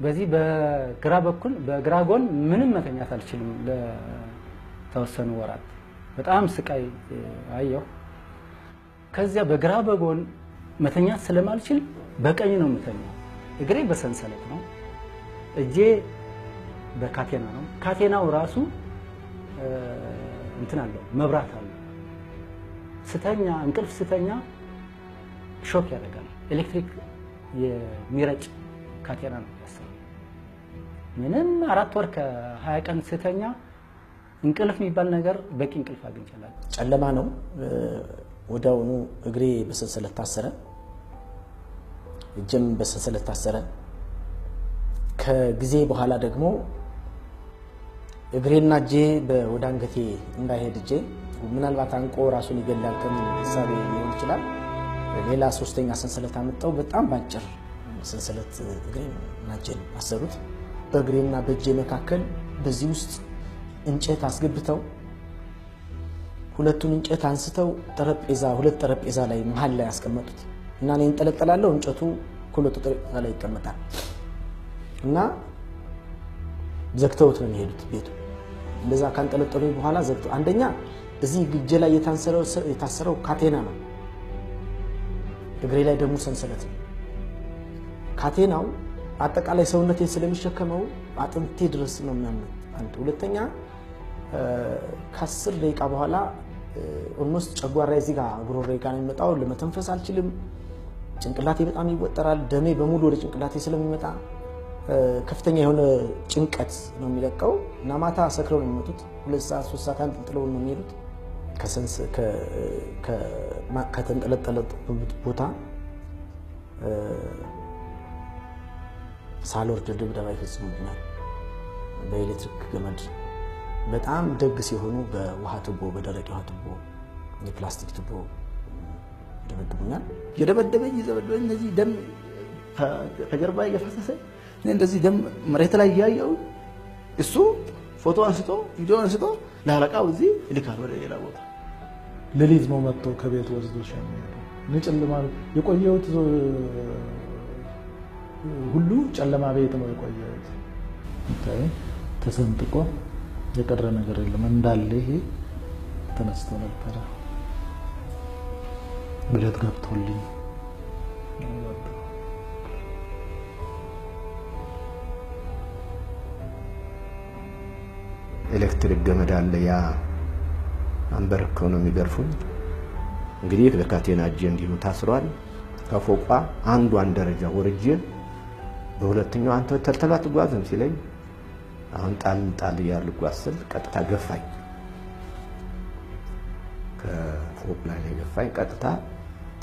በዚህ በግራ በኩል በግራ ጎን ምንም መተኛት አልችልም። ለተወሰኑ ወራት በጣም ስቃይ አየሁ። ከዚያ በግራ በጎን መተኛት ስለማልችል በቀኝ ነው የምተኛው። እግሬ በሰንሰለት ነው፣ እጄ በካቴና ነው። ካቴናው ራሱ እንትን አለው፣ መብራት አለው። ስተኛ እንቅልፍ ስተኛ ሾክ ያደርጋል። ኤሌክትሪክ የሚረጭ ካቴና ነው ያሰራው። ምንም 4 ወር ከ20 ቀን ስተኛ እንቅልፍ የሚባል ነገር በቂ እንቅልፍ አግኝቻለሁ። ጨለማ ነው። ወዲያውኑ እግሬ በሰንሰለት ታሰረ፣ እጄም በሰንሰለት ታሰረ። ከጊዜ በኋላ ደግሞ እግሬና እጄ ወደ አንገቴ እንዳይሄድ እጄ ምናልባት አንቆ ራሱን ይገላል ከምን ሀሳቤ ሊሆን ይችላል። ሌላ ሶስተኛ ሰንሰለት አመጣው። በጣም ባጭር ሰንሰለት እግሬና እጄን አሰሩት። በእግሬና በእጄ መካከል በዚህ ውስጥ እንጨት አስገብተው ሁለቱን እንጨት አንስተው ሁለት ጠረጴዛ ላይ መሃል ላይ ያስቀመጡት እና እኔ እንጠለጠላለሁ፣ እንጨቱ ሁለቱ ጠረጴዛ ላይ ይቀመጣል እና ዘግተውት ነው የሚሄዱት ቤቱ። እንደዛ ካንጠለጠሉ በኋላ ዘግተው አንደኛ እዚህ ግጄ ላይ የታሰረው ካቴና ነው፣ እግሬ ላይ ደግሞ ሰንሰለት ነው። ካቴናው አጠቃላይ ሰውነቴን ስለሚሸከመው አጥንቴ ድረስ ነው የሚያመው። አንድ ሁለተኛ ከ10 ደቂቃ በኋላ ኦልሞስት ጨጓራዬ እዚህ ጋር ጉሮሮዬ ጋር ነው የሚመጣው። ለመተንፈስ አልችልም። ጭንቅላቴ በጣም ይወጠራል። ደሜ በሙሉ ወደ ጭንቅላቴ ስለሚመጣ ከፍተኛ የሆነ ጭንቀት ነው የሚለቀው እና ማታ ሰክረው ነው የሚመጡት። 2 ሰዓት 3 ሰዓት አንጠልጥለው ነው የሚሄዱት። ከተንጠለጠለበት ቦታ ሳልወርድ ድብደባ ይፈጽሙብኛል በኤሌክትሪክ ገመድ። በጣም ደግ ሲሆኑ በውሃ ቱቦ፣ በደረቅ ውሃ ቱቦ፣ የፕላስቲክ ቱቦ ይደበድቡኛል። የደበደበኝ እንደዚህ ደም ከጀርባ እየፈሰሰ እንደዚህ ደም መሬት ላይ እያየው እሱ ፎቶ አንስቶ ቪዲዮ አንስቶ ለአለቃው እዚህ ይልካል ወደ ሌላ ቦታ። ሌሊት ነው መጥቶ ከቤት ወስዶ ሸኘ። ጨለማ የቆየሁት ሁሉ ጨለማ ቤት ነው የቆየሁት። ተሰንጥቆ የቀረ ነገር የለም እንዳለ ይሄ ተነስቶ ነበረ። ብረት ገብቶልኝ ኤሌክትሪክ ገመድ አለ። ያ አንበረከው ነው የሚገርፉኝ። እንግዲህ በካቴና እጄ እንዲሁ ታስሯል። ከፎቋ አንዷን ደረጃ ወርጄ በሁለተኛው አንተ ተልተላት ጓዝም ሲለኝ አሁን ጣል ያለ ጓዝ ስል ቀጥታ ገፋኝ። ከፎቅ ላይ ገፋኝ። ቀጥታ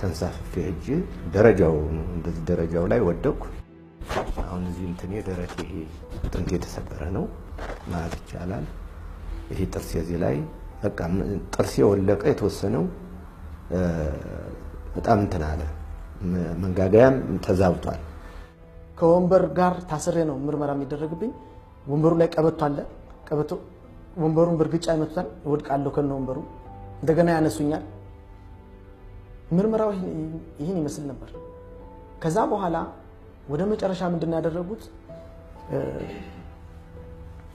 ተንሳፍፌ ሄጄ ደረጃው እንደዚህ ደረጃው ላይ ወደቅኩ። አሁን እዚህ እንትኔ ደረቴ ይሄ ጥንት የተሰበረ ነው ማለት ይቻላል። ይሄ ጥርሴ እዚህ ላይ በቃ ጥርሴ ወለቀ። የተወሰነው በጣም እንትን አለ። መንጋጋያም ተዛብቷል። ከወንበር ጋር ታስሬ ነው ምርመራ የሚደረግብኝ። ወንበሩ ላይ ቀበቶ አለ። ቀበቶ ወንበሩን በርግጫ ይመቱታል። እወድቃለሁ ከነ ወንበሩ። እንደገና ያነሱኛል። ምርመራው ይህን ይመስል ነበር። ከዛ በኋላ ወደ መጨረሻ ምንድን ያደረጉት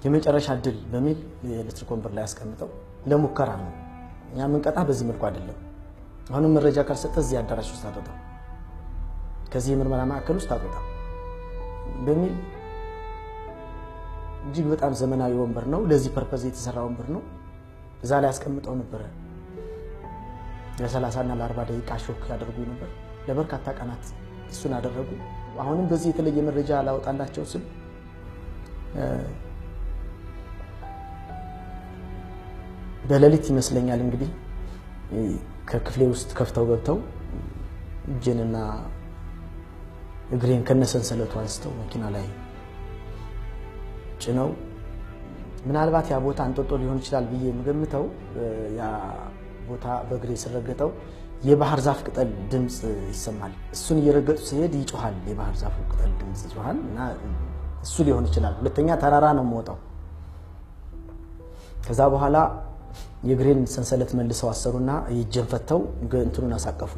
የመጨረሻ ድል በሚል የኤሌክትሪክ ወንበር ላይ ያስቀምጠው ለሙከራ ነው። እኛ ምንቀጣ በዚህ መልኩ አይደለም። አሁንም መረጃ ካልሰጠ እዚህ አዳራሽ ውስጥ አጥቶ ከዚህ የምርመራ ማዕከል ውስጥ አጥቶ በሚል እጅግ በጣም ዘመናዊ ወንበር ነው። ለዚህ ፐርፐዝ የተሰራ ወንበር ነው። እዛ ላይ ያስቀምጠው ነበር። ለ30 እና ለ40 ደቂቃ ሾክ ያደርጉ ነበር። ለበርካታ ቀናት እሱን አደረጉ። አሁንም በዚህ የተለየ መረጃ አላወጣላቸው ስል በሌሊት ይመስለኛል እንግዲህ ከክፍሌ ውስጥ ከፍተው ገብተው እጄንና እግሬን ከነሰንሰለቱ አንስተው መኪና ላይ ጭነው ምናልባት ያ ቦታ አንጦጦ ሊሆን ይችላል ብዬ የምገምተው ያ ቦታ በእግሬ ስረገጠው የባህር ዛፍ ቅጠል ድምጽ ይሰማል። እሱን እየረገጡ ሲሄድ ይጮሃል። የባህር ዛፍ ቅጠል ድምጽ ይጮሃል እና እሱ ሊሆን ይችላል። ሁለተኛ ተራራ ነው የምወጣው። ከዛ በኋላ የእግሬን ሰንሰለት መልሰው አሰሩና እጄን ፈተው እንትኑን አሳቀፉ።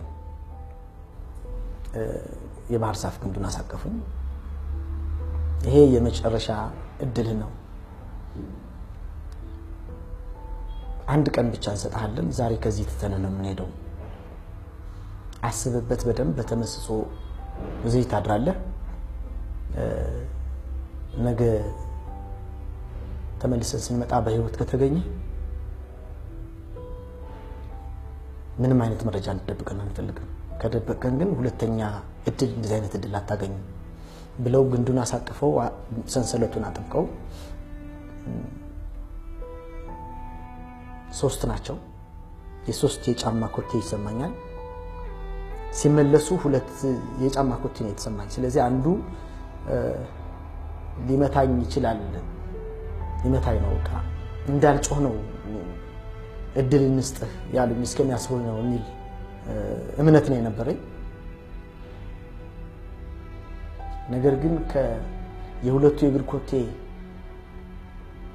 የባህር ዛፍ ግንዱን አሳቀፉ። ይሄ የመጨረሻ እድል ነው። አንድ ቀን ብቻ እንሰጣለን። ዛሬ ከዚህ ተተነነ የምንሄደው አስብበት በደንብ በተመስጾ እዚህ ታድራለህ። ነገ ተመልሰን ስንመጣ በህይወት ከተገኘ ምንም አይነት መረጃ እንድትደብቀን አንፈልግም። ከደበቀን ግን ሁለተኛ እድል እንደዚህ አይነት እድል አታገኙም ብለው ግንዱን አሳቅፈው ሰንሰለቱን አጥብቀው ሶስት ናቸው። የሶስት የጫማ ኮቴ ይሰማኛል። ሲመለሱ ሁለት የጫማ ኮቴ ነው የተሰማኝ። ስለዚህ አንዱ ሊመታኝ ይችላል፣ ሊመታኝ ነው በቃ እንዳልጮህ ነው እድል እንስጥህ ያሉኝ እስከሚያስሆን ነው የሚል እምነት ነው የነበረኝ። ነገር ግን የሁለቱ የእግር ኮቴ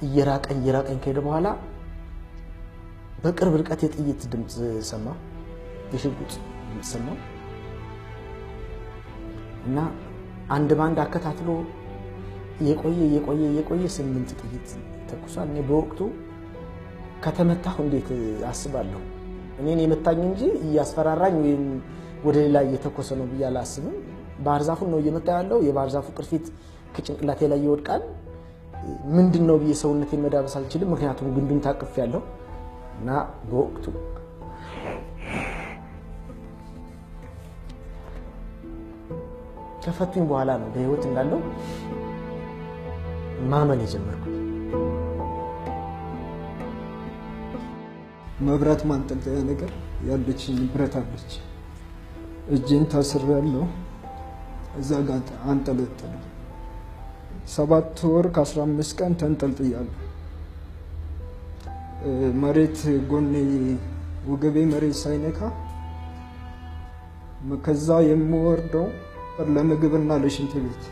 እየራቀኝ ከሄደ በኋላ በቅርብ ርቀት የጥይት ድምጽ ሰማሁ፣ የሽጉጥ ድምጽ ሰማሁ እና አንድ ባንድ አከታትሎ የቆየ 8 ጥይት ተኩሷል። እኔ በወቅቱ ከተመታሁ እንዴት አስባለሁ? እኔን የመታኝ እንጂ እያስፈራራኝ ወይም ወደ ሌላ እየተኮሰ ነው ብዬ አላስብም። ባህር ዛፉን ነው እየመታ ያለው። የባህር ዛፉ ቅርፊት ከጭንቅላቴ ላይ ይወድቃል። ምንድነው ብዬ ሰውነቴን መዳበስ አልችልም፣ ምክንያቱም ግንዱን ታቅፍ ያለው እና በወቅቱ ከፈቱኝ በኋላ ነው በህይወት እንዳለው ማመን የጀመርኩት። መብራት ማንጠልጠያ ነገር ያለችኝ ብረት አለች። እጄን ታስሬያለሁ። እዛ ጋር አንጠለጠለ 7 ወር ከ15 ቀን ተንጠልጥያለሁ። መሬት ጎኔ ወገቤ መሬት ሳይነካ ከዛ የምወርደው ለምግብና ለሽንት ቤት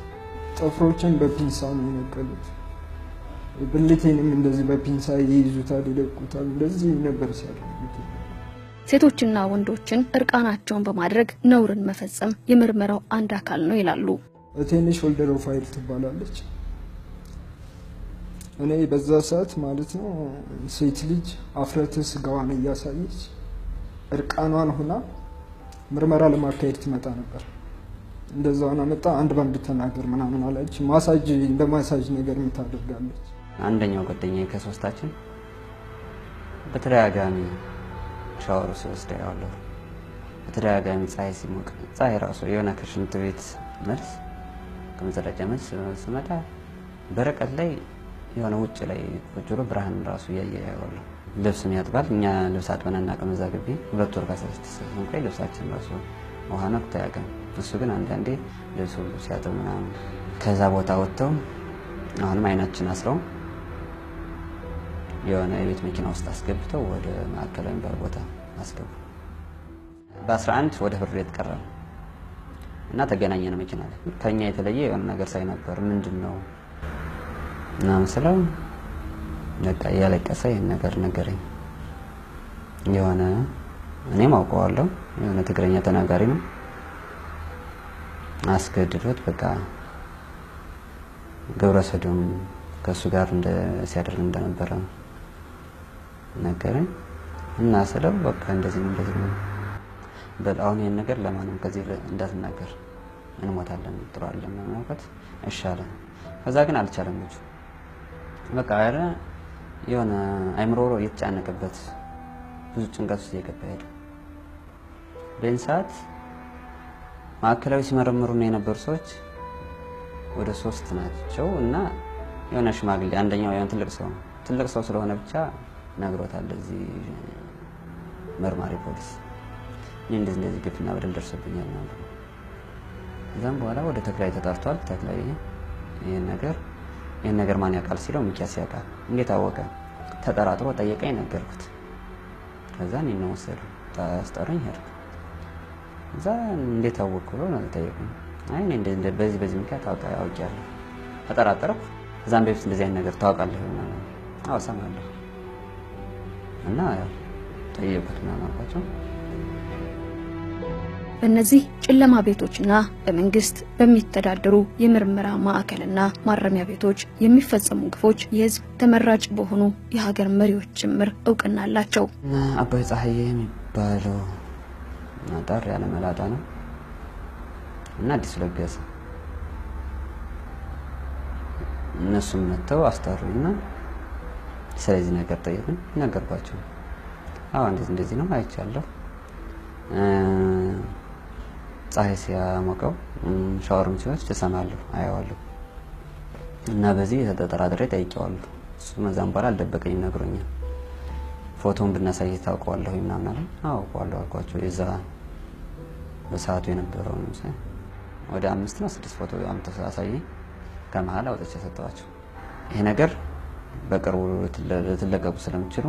ጥፍሮችን በፒንሳ ነው የነቀሉት። ብልቴንም እንደዚህ በፒንሳ ይይዙታል፣ ይለቁታል። እንደዚህ ነበር ሲያደርጉት። ሴቶችና ወንዶችን እርቃናቸውን በማድረግ ነውርን መፈጸም የምርመራው አንድ አካል ነው ይላሉ። እቴንሽ ወልደሮ ፋይል ትባላለች። እኔ በዛ ሰዓት ማለት ነው ሴት ልጅ አፍረተ ስጋዋን እያሳየች እርቃኗን ሆና ምርመራ ለማካሄድ ትመጣ ነበር። እንደዛው ነው መጣ። አንድ ባንድ ተናገር ምናምን አለች። ማሳጅ እንደ ማሳጅ ነገር ምታደርጋለች። አንደኛው ጓደኛዬ ከሶስታችን በተደጋጋሚ ሻወር ሲወስድ ያለው በተደጋጋሚ ፀሐይ ሲሞቅ ፀሐይ ራሱ የሆነ ከሽንት ቤት መልስ ከመጸዳጃ መልስ ስመጣ በርቀት ላይ የሆነ ውጭ ላይ ቁጭ ብሎ ብርሃን ራሱ ያያያለው ልብስም ያጥባል። እኛ ልብስ አጥበን አናውቅም እዛ ግቢ 2 ወር ከ6 እንኳን ልብሳችን ራሱ ውሃ ነክቶ አያውቅም። እሱ ግን አንዳንዴ ልብስ ሁሉ ሲያጥብ ምናምን ከዛ ቦታ ወጥተው አሁንም አይናችን አስረው የሆነ የቤት መኪና ውስጥ አስገብተው ወደ ማዕከላዊ የሚባል ቦታ አስገቡ። በ11 ወደ ፍርድ ቤት ቀረበ እና ተገናኘን መኪና ላይ። ከኛ የተለየ የሆነ ነገር ሳይ ነበር። ምንድነው እና መስለው በቃ ያለቀሰ ይሄን ነገር ነገረኝ። የሆነ እኔም አውቀዋለሁ የሆነ ትግረኛ ተናጋሪ ነው። አስገድዶት በቃ ግብረ ሰዶም ከሱ ጋር ሲያደርግ እንደነበረ ነገረኝ እና ስለው በቃ እንደዚህ ነው በጣም ይሄን ነገር ለማንም ከዚህ እንዳትናገር እንሞታለን ጥራለን ማለት እሻለ። ከዛ ግን አልቻለም ልጅ በቃ አረ የሆነ አይምሮ የተጫነቀበት ብዙ ጭንቀት ውስጥ እየገባ ሄደ። በእንሳት ማዕከላዊ ሲመረምሩ ነው የነበሩ ሰዎች ወደ 3 ናቸው እና የሆነ ሽማግሌ አንደኛው ያን ትልቅ ሰው ስለሆነ ብቻ ነግሮታል እዚህ መርማሪ ፖሊስ እንደዚህ ግፍና በደል ደርሶብኛል ማለት ነው። ከዛም በኋላ ወደ ተክላይ ተጣርቷል። ተክላይ ይሄን ነገር ማን ያውቃል ሲለው ሚኪያስ ያውቃል። እንዴት አወቀ? ተጠራጥሮ ጠየቀኝ፣ ነገርኩት። ከዛ እኔ ነው ወሰደው ታስጠረኝ ሄድኩ። ከዛ እንዴት አወቀ ብሎ ነው ጠየቀኝ። አይ እኔ በዚህ ምክንያት አውቄያለሁ ተጠራጠርኩ። ከዛም በፊት እንደዚህ አይነት ነገር ታውቃለህ ማለት ነው? አዎ ሰማለሁ እና ጠየቁት ምናምን አልኳቸው። በእነዚህ ጨለማ ቤቶችና በመንግስት በሚተዳደሩ የምርመራ ማዕከልና ማረሚያ ቤቶች የሚፈጸሙ ግፎች የህዝብ ተመራጭ በሆኑ የሀገር መሪዎች ጭምር እውቅና አላቸው። አባይ ፀሐዬ የሚባለው አጣር ያለ መላጣ ነው እና አዲስ ለገሰ እነሱም መተው አስታሩኝና ስለዚህ ነገር ጠየቁኝ። ነገርኳቸው። አዎ እንደዚህ ነው አይቻለሁ። ፀሐይ ሲያሞቀው ሻወርም ሲወስድ ተሰማለሁ አያዋለሁ እና በዚህ ተጠራጥሬ ጠይቄዋለሁ። እሱ መዛም በኋላ አልደበቀኝ ነግሮኛል። ፎቶውን ብናሳይ ታውቀዋለሁ ምናምን አለ። አዎ አውቀዋለሁ አልኳቸው። የዛ በሰዓቱ የነበረው ነው ሳይ ወደ 5 ነው 6 ፎቶ አምጥተው አሳየኝ። ከመሃል አውጥቼ ሰጠዋቸው። ይሄ ነገር በቅርቡ ልትለቀቁ ስለምትችሉ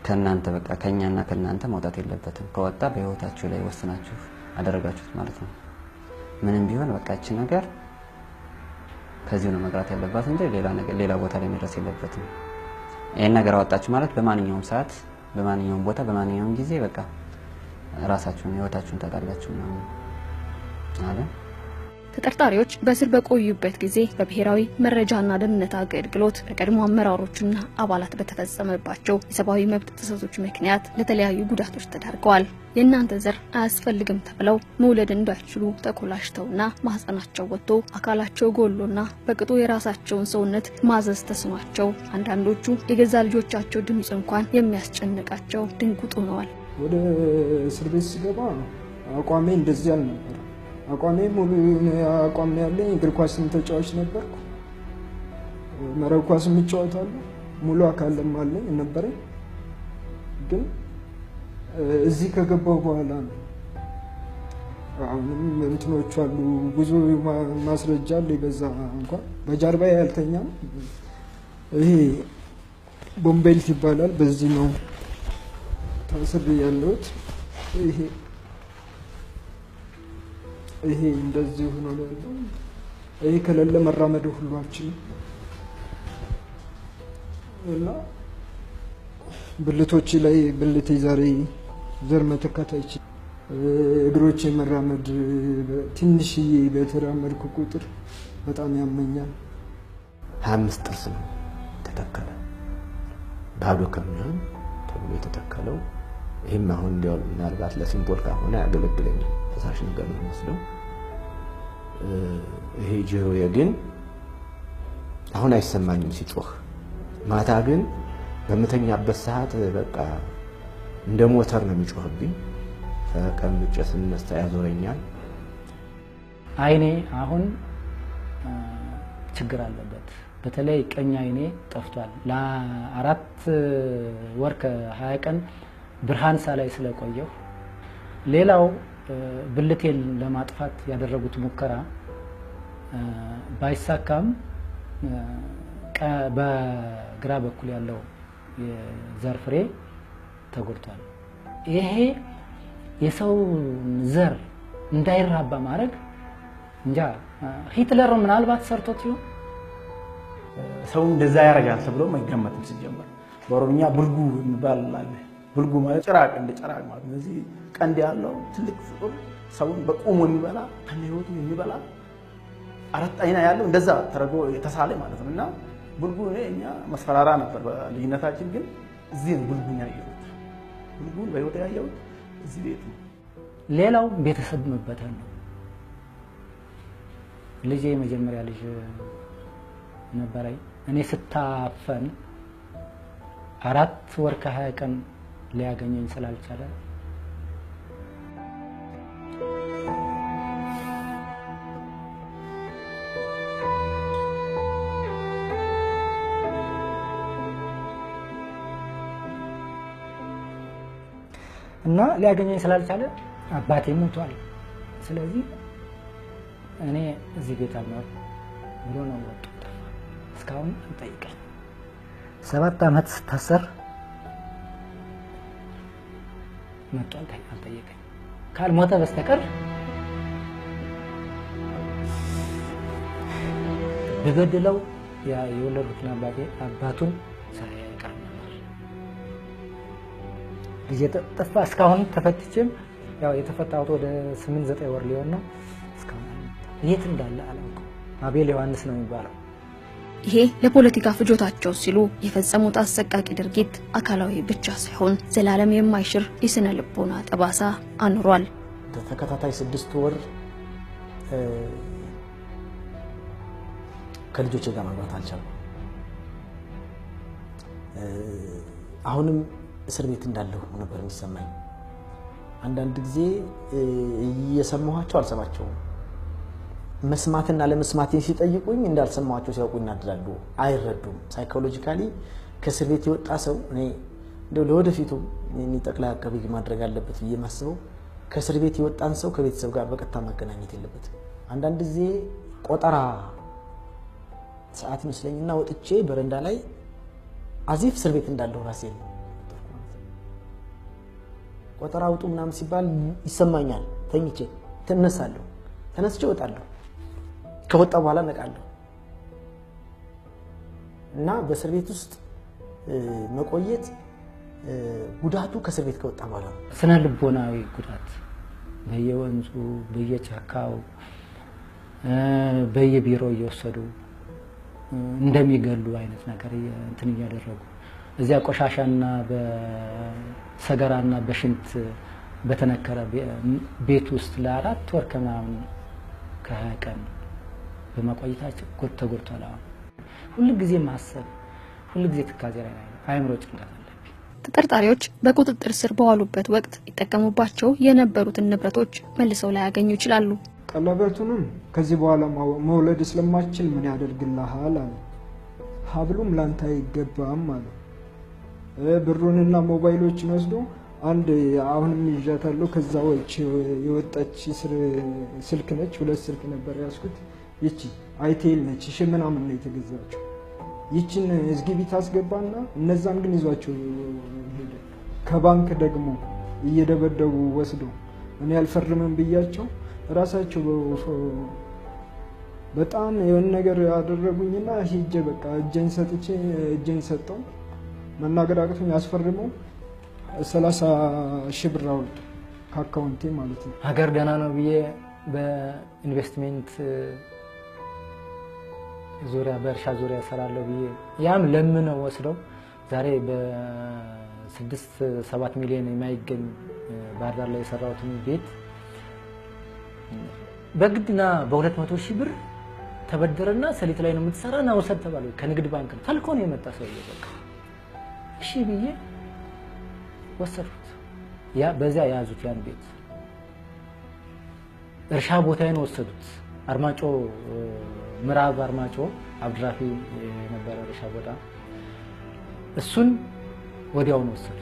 ከናንተ በቃ ከኛና ከናንተ መውጣት የለበትም። ከወጣ በህይወታችሁ ላይ ወስናችሁ አደረጋችሁት ማለት ነው። ምንም ቢሆን በቃ እቺ ነገር ከዚህ ነው መቅረት ያለባት እንጂ ሌላ ቦታ ላይ መድረስ የለበትም። ይሄን ነገር አወጣችሁ ማለት በማንኛውም ሰዓት በማንኛውም ቦታ በማንኛውም ጊዜ በቃ ራሳችሁን ህይወታችሁን ታጣላችሁ ነው አለ። ተጠርጣሪዎች በስር በቆዩበት ጊዜ በብሔራዊ መረጃና ደህንነት አገልግሎት በቀድሞ አመራሮችና አባላት በተፈጸመባቸው የሰብአዊ መብት ጥሰቶች ምክንያት ለተለያዩ ጉዳቶች ተዳርገዋል። የእናንተ ዘር አያስፈልግም ተብለው መውለድ እንዳይችሉ ተኮላሽተውና ማህፀናቸው ወጥቶ አካላቸው ጎሎና በቅጡ የራሳቸውን ሰውነት ማዘዝ ተስኗቸው አንዳንዶቹ የገዛ ልጆቻቸው ድምጽ እንኳን የሚያስጨንቃቸው ድንጉጥ ሆነዋል። ወደ እስር ቤት ሲገባ አቋሜ እንደዚህ አልነበረ። አቋሜ ሙሉ አቋም ያለኝ እግር ኳስም ተጫዋች ነበርኩ። መረብ ኳስም እጫወታለሁ። ሙሉ አካልም አለኝ ነበረ። ግን እዚህ ከገባው በኋላ ነው አሁንም እንትኖች አሉ ብዙ ማስረጃ አለ። በዛ እንኳን በጀርባዬ ያልተኛም ይሄ ቦምቤልት ይባላል። በዚህ ነው ታስሬ ያለሁት። ይሄ እንደዚህ ሆኖ ነው ያለው። ይሄ ከሌለ መራመድ ሁሉ አልችልም እና ብልቶች ላይ ብልቴ ዛሬ ዘር መተካት አይችልም። እግሮቼ መራመድ ትንሽዬ በተራመድኩ ቁጥር በጣም ያመኛል። 25 ጥርስ ነው ተተከለ። ባዶ ከሚሆን ተብሎ የተተከለው ይሄም አሁን እንዲያው ምናልባት ለሲምቦል ከሆነ ያገለግለኝ ፈሳሽ ነገር ነው መስለው ይሄ ጆሮዬ ግን አሁን አይሰማኝም ሲጮህ። ማታ ግን በመተኛበት ሰዓት በቃ እንደ ሞተር ነው የሚጮህብኝ። ከመጨ ስነሳ ያዞረኛል። አይኔ አሁን ችግር አለበት። በተለይ ቀኝ አይኔ ጠፍቷል። ለአራት ወር ከ20 ቀን ብርሃን ሳላይ ስለቆየሁ ሌላው ብልቴን ለማጥፋት ያደረጉት ሙከራ ባይሳካም በግራ በኩል ያለው የዘር ፍሬ ተጎድቷል። ይሄ የሰው ዘር እንዳይራባ ማድረግ እንጃ ሂትለር ምናልባት ሰርቶት ይሁን ሰው እንደዛ ያረጋል ተብሎ ማይገመትም ሲጀመር በኦሮምኛ ቡልጉ የሚባል አለ። ቡልጉ ማለት ጭራቅ እንደ ጭራቅ ማለት ነው። እዚህ ቀንድ ያለው ትልቅ ፍጡር ሰውን በቁሙ የሚበላ ከነ ህይወቱ የሚበላ አራት አይና ያለው እንደዛ ተረጎ የተሳለ ማለት ነውና ቡልጉ እኛ መስፈራራ ነበር በልጅነታችን። ግን እዚህ ነው ቡልጉኛ ያየሁት። ቡልጉን በህይወት ያየሁት እዚህ ቤት ነው። ሌላው ቤተሰብ መበተን ነው። ልጄ የመጀመሪያ ልጅ ነበረኝ። እኔ ስታፈን 4 ወር ከ20 ቀን ሊያገኘኝ ስላልቻለ እና ሊያገኘኝ ስላልቻለ አባቴ ሞቷል። ስለዚህ እኔ እዚህ ቤት አልኖር ብሎ ነው ወጡ። እስካሁን አልጠይቀኝ 7 ዓመት ስታሰር መጥቶ አልጠየቀኝ። ካልሞተ በስተቀር በገድለው የወለዱትን አባቱን ሳይቀር ነበር። ልጄ ጠፋ። እስካሁን ተፈትቼም ያው የተፈታሁት ወደ 8-9 ወር ሊሆን ነው። እስካሁን የት እንዳለ አላውቅም። አቤል ዮሐንስ ነው የሚባለው። ይሄ ለፖለቲካ ፍጆታቸው ሲሉ የፈጸሙት አሰቃቂ ድርጊት አካላዊ ብቻ ሳይሆን ዘላለም የማይሽር የስነ ልቦና ጠባሳ አኑሯል። ተከታታይ 6 ወር ከልጆቼ ጋር መግባት አልቻልኩም። አሁንም እስር ቤት እንዳለሁ ነበር የሚሰማኝ። አንዳንድ ጊዜ እየሰማኋቸው አልሰማቸውም። መስማትና ለመስማቴን ሲጠይቁኝ እንዳልሰማቸው ሲያውቁ ይናደዳሉ። አይረዱም። ሳይኮሎጂካሊ ከእስር ቤት የወጣ ሰው እኔ ለወደፊቱ ጠቅላይ አቃቤ ሕግ ማድረግ አለበት ብዬ ማስበው ከእስር ቤት የወጣን ሰው ከቤተሰብ ጋር በቀጥታ ማገናኘት የለበትም። አንዳንድ ጊዜ ቆጠራ ሰዓት ይመስለኝና ወጥቼ በረንዳ ላይ አዚፍ እስር ቤት እንዳለሁ ራሴን ቆጠራ አውጡ ምናምን ሲባል ይሰማኛል። ተኝቼ ተነሳለሁ፣ ተነስቼ እወጣለሁ። ከወጣ በኋላ ነቃለሁ እና በእስር ቤት ውስጥ መቆየት ጉዳቱ ከእስር ቤት ከወጣ በኋላ ነው። ስነ ልቦናዊ ጉዳት በየወንዙ በየጫካው በየቢሮ እየወሰዱ እንደሚገሉ አይነት ነገር እንትን እያደረጉ እዚያ ቆሻሻና በሰገራና በሽንት በተነከረ ቤት ውስጥ ለ4 ወር ከምናምን ከ20 ቀን በመቆየታቸው ተጎድቷል። ሁሉ ጊዜ ማሰብ፣ ሁሉ ጊዜ ትካዜ ላይ አይምሮ ጭንቀት አለብኝ። ተጠርጣሪዎች በቁጥጥር ስር በዋሉበት ወቅት ይጠቀሙባቸው የነበሩትን ንብረቶች መልሰው ላይ ያገኙ ይችላሉ። ቀለበቱንም ከዚህ በኋላ መውለድ ስለማችል ምን ያደርግልሃል አለ። ሀብሉም ላንተ አይገባም አለ። ብሩንና ሞባይሎችን ወስዶ አንድ አሁንም ይዣታለሁ ከዛዎች የወጣች ስልክ ነች። 2 ስልክ ነበር ያስኩት። ይቺ አይቴል ነች። እሺ ምናምን ነው የተገዛችው። ይቺን እዝግቢ ታስገባና እነዛን ግን ይዟቸው ሄደ። ከባንክ ደግሞ እየደበደቡ ወስዶ እኔ አልፈርምም ብያቸው ራሳቸው በጣም የሆነ ነገር አደረጉኝና ሂጄ በቃ እጄን ሰጥቼ እጄን ሰጠው። መናገር አቅቶኝ አስፈርመው 30,000 ብር አወጡ ከአካውንቴ ማለት ነው። ሀገር ደህና ነው ብዬ በኢንቨስትመንት ዙሪያ በእርሻ ዙሪያ ሰራለሁ ብዬ ያም ለምነው ወስደው ዛሬ በ6-7 ሚሊዮን የማይገኝ ባህር ዳር ላይ የሰራሁትን ቤት በግድና በ200,000 ብር ተበደረና ሰሊጥ ላይ ነው የምትሰራና ወሰድ ተባለ። ከንግድ ባንክ ተልኮ ነው የመጣ ሰው በቃ እሺ ብዬ ወሰድኩት። ያ በዚያ ያዙት ያን ቤት እርሻ ቦታዬን ወሰዱት። አርማጮ ምዕራብ አርማጮ አብድራፊ የነበረ እርሻ ቦታ እሱን ወዲያው ነው ወሰዱት።